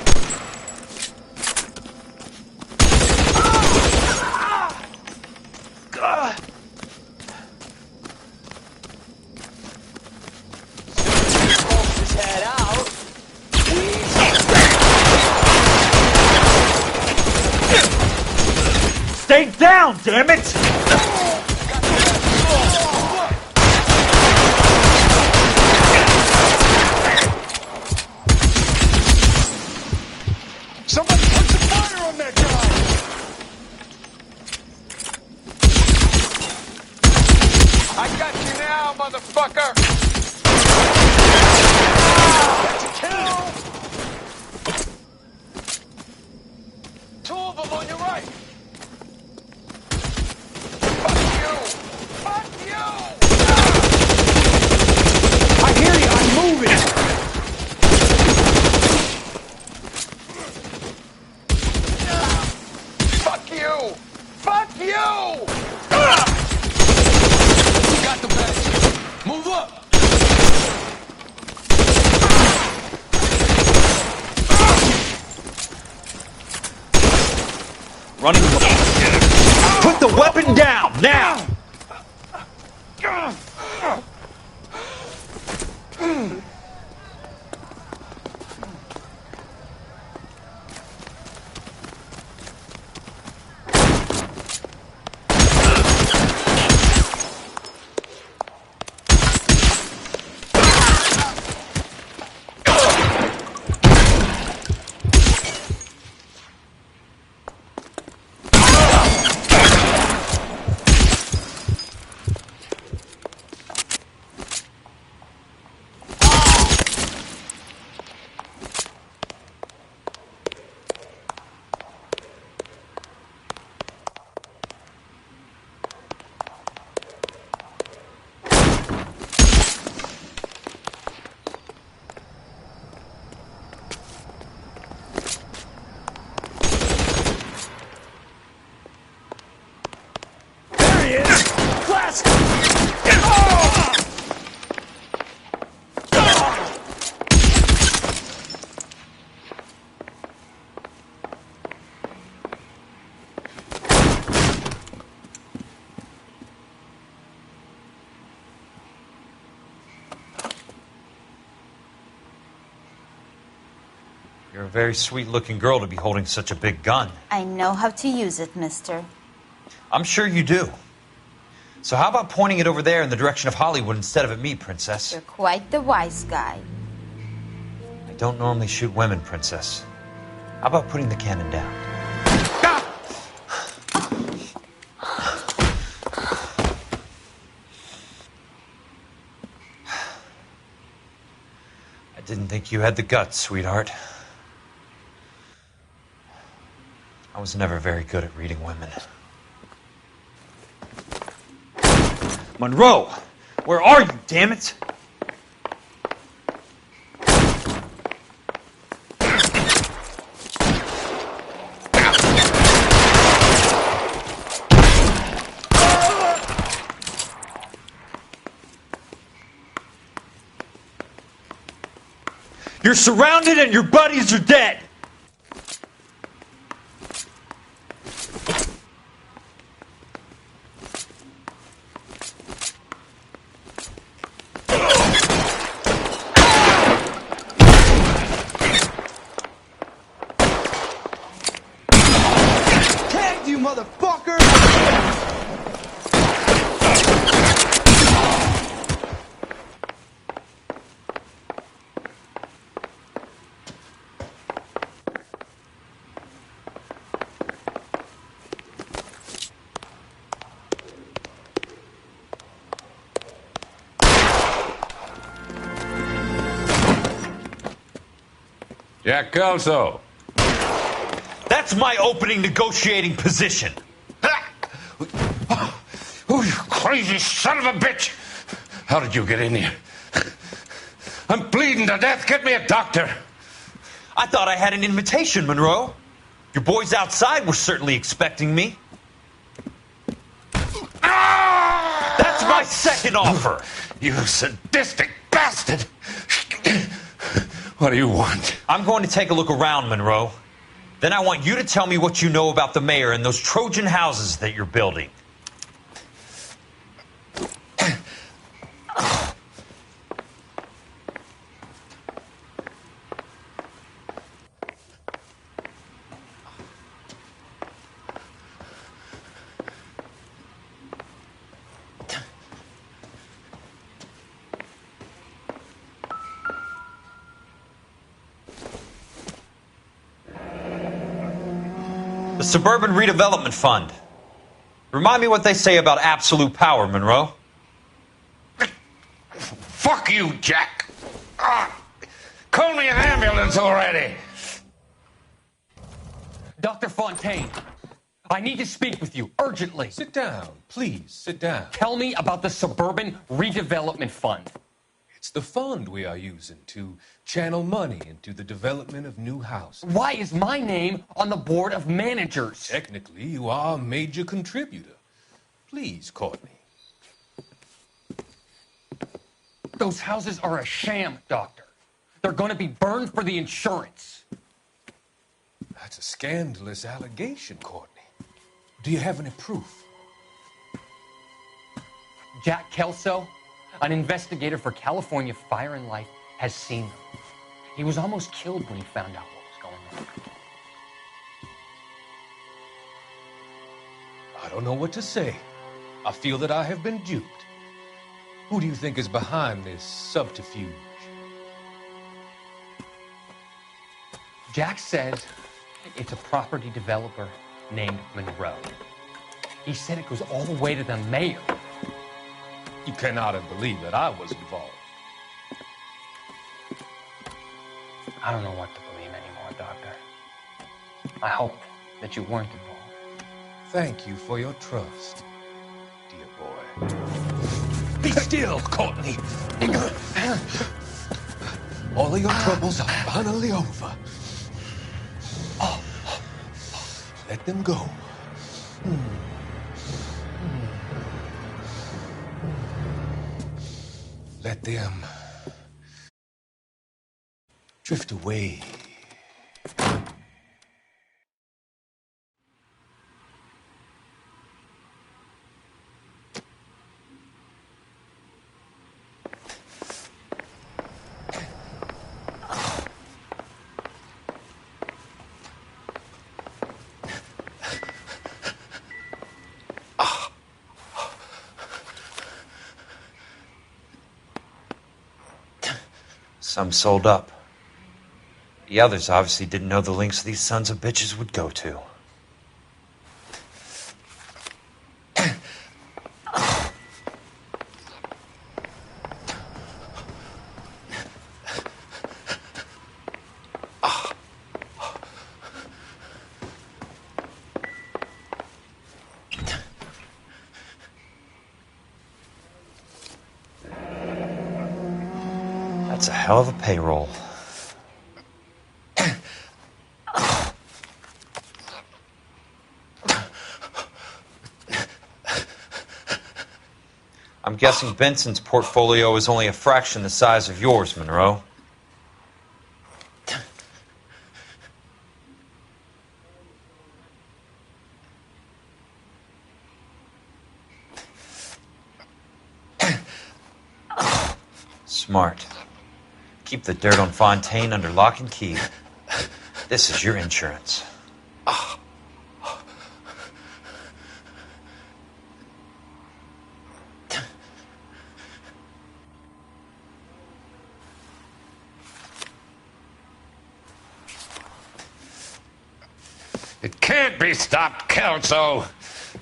Pokes his head out. Stay down, damn it! Somebody put some fire on that guy! I got you now, motherfucker! That's a kill! Two of them on your right! Fuck you! Fuck you! I hear you, I'm moving! Fuck you! Fuck you! Got the badge. Move up! Running. Put the weapon down, now! You're a very sweet-looking girl to be holding such a big gun. I know how to use it, mister. I'm sure you do. So how about pointing it over there in the direction of Hollywood instead of at me, Princess? You're quite the wise guy. I don't normally shoot women, Princess. How about putting the cannon down? didn't think you had the guts, sweetheart. I was never very good at reading women. Monroe! Where are you, damn it? You're surrounded and your buddies are dead! Tagged you, motherfucker! Jack Kelso. That's my opening negotiating position. Oh, you crazy son of a bitch! How did you get in here? I'm bleeding to death. Get me a doctor. I thought I had an invitation, Monroe. Your boys outside were certainly expecting me. That's my second offer. You sadistic bastard! What do you want? I'm going to take a look around, Monroe. Then I want you to tell me what you know about the mayor and those Trojan houses that you're building. The Suburban Redevelopment Fund. Remind me what they say about absolute power, Monroe. Fuck you, Jack. Call me an ambulance already. Dr. Fontaine, I need to speak with you urgently. Sit down, please, sit down. Tell me about the Suburban Redevelopment Fund. It's the fund we are using to channel money into the development of new houses. Why is my name on the board of managers? Technically, you are a major contributor. Please, Courtney. Those houses are a sham, Doctor. They're going to be burned for the insurance. That's a scandalous allegation, Courtney. Do you have any proof? Jack Kelso, an investigator for California Fire and Life, has seen them. He was almost killed when he found out what was going on. I don't know what to say. I feel that I have been duped. Who do you think is behind this subterfuge? Jack says it's a property developer named Monroe. He said it goes all the way to the mayor. You cannot have believed that I was involved. I don't know what to believe anymore, Doctor. I hope that you weren't involved. Thank you for your trust, dear boy. Be still, Courtney. All of your troubles are finally over. Let them go. Let them drift away. Some sold up. The others obviously didn't know the lengths these sons of bitches would go to. That's a hell of a payroll. I'm guessing Benson's portfolio is only a fraction the size of yours, Monroe. Smart. Keep the dirt on Fontaine under lock and key. This is your insurance. It can't be stopped, Kelso.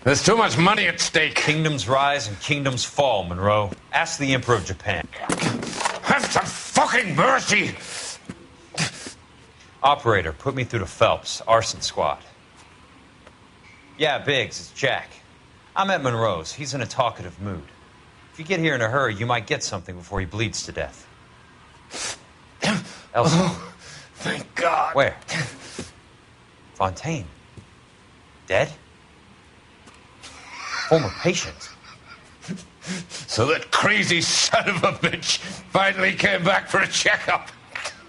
There's too much money at stake. Kingdoms rise and kingdoms fall, Monroe. Ask the Emperor of Japan. Have some fucking mercy! Operator, put me through to Phelps, arson squad. Yeah, Biggs, it's Jack. I'm at Monroe's. He's in a talkative mood. If you get here in a hurry, you might get something before he bleeds to death. Elsa. Oh, thank God. Where? Fontaine. Dead? Former patient. So that crazy son of a bitch finally came back for a checkup.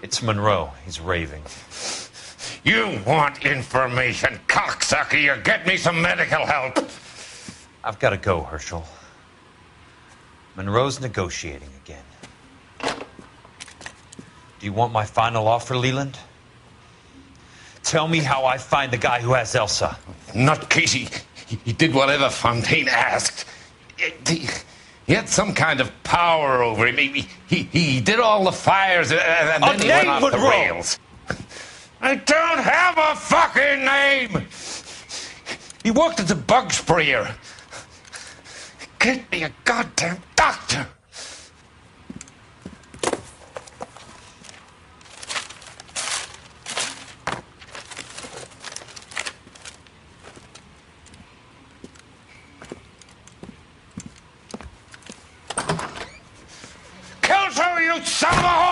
It's Monroe. He's raving. You want information, cocksucker. You get me some medical help. I've got to go, Herschel. Monroe's negotiating again. Do you want my final offer, Leland? Tell me how I find the guy who has Elsa. Not Casey. He did whatever Fontaine asked. He had some kind of power over him. He did all the fires and then he went off the rails. I don't have a fucking name! He worked as a bug sprayer. Get me a goddamn doctor! Kelso, you son of a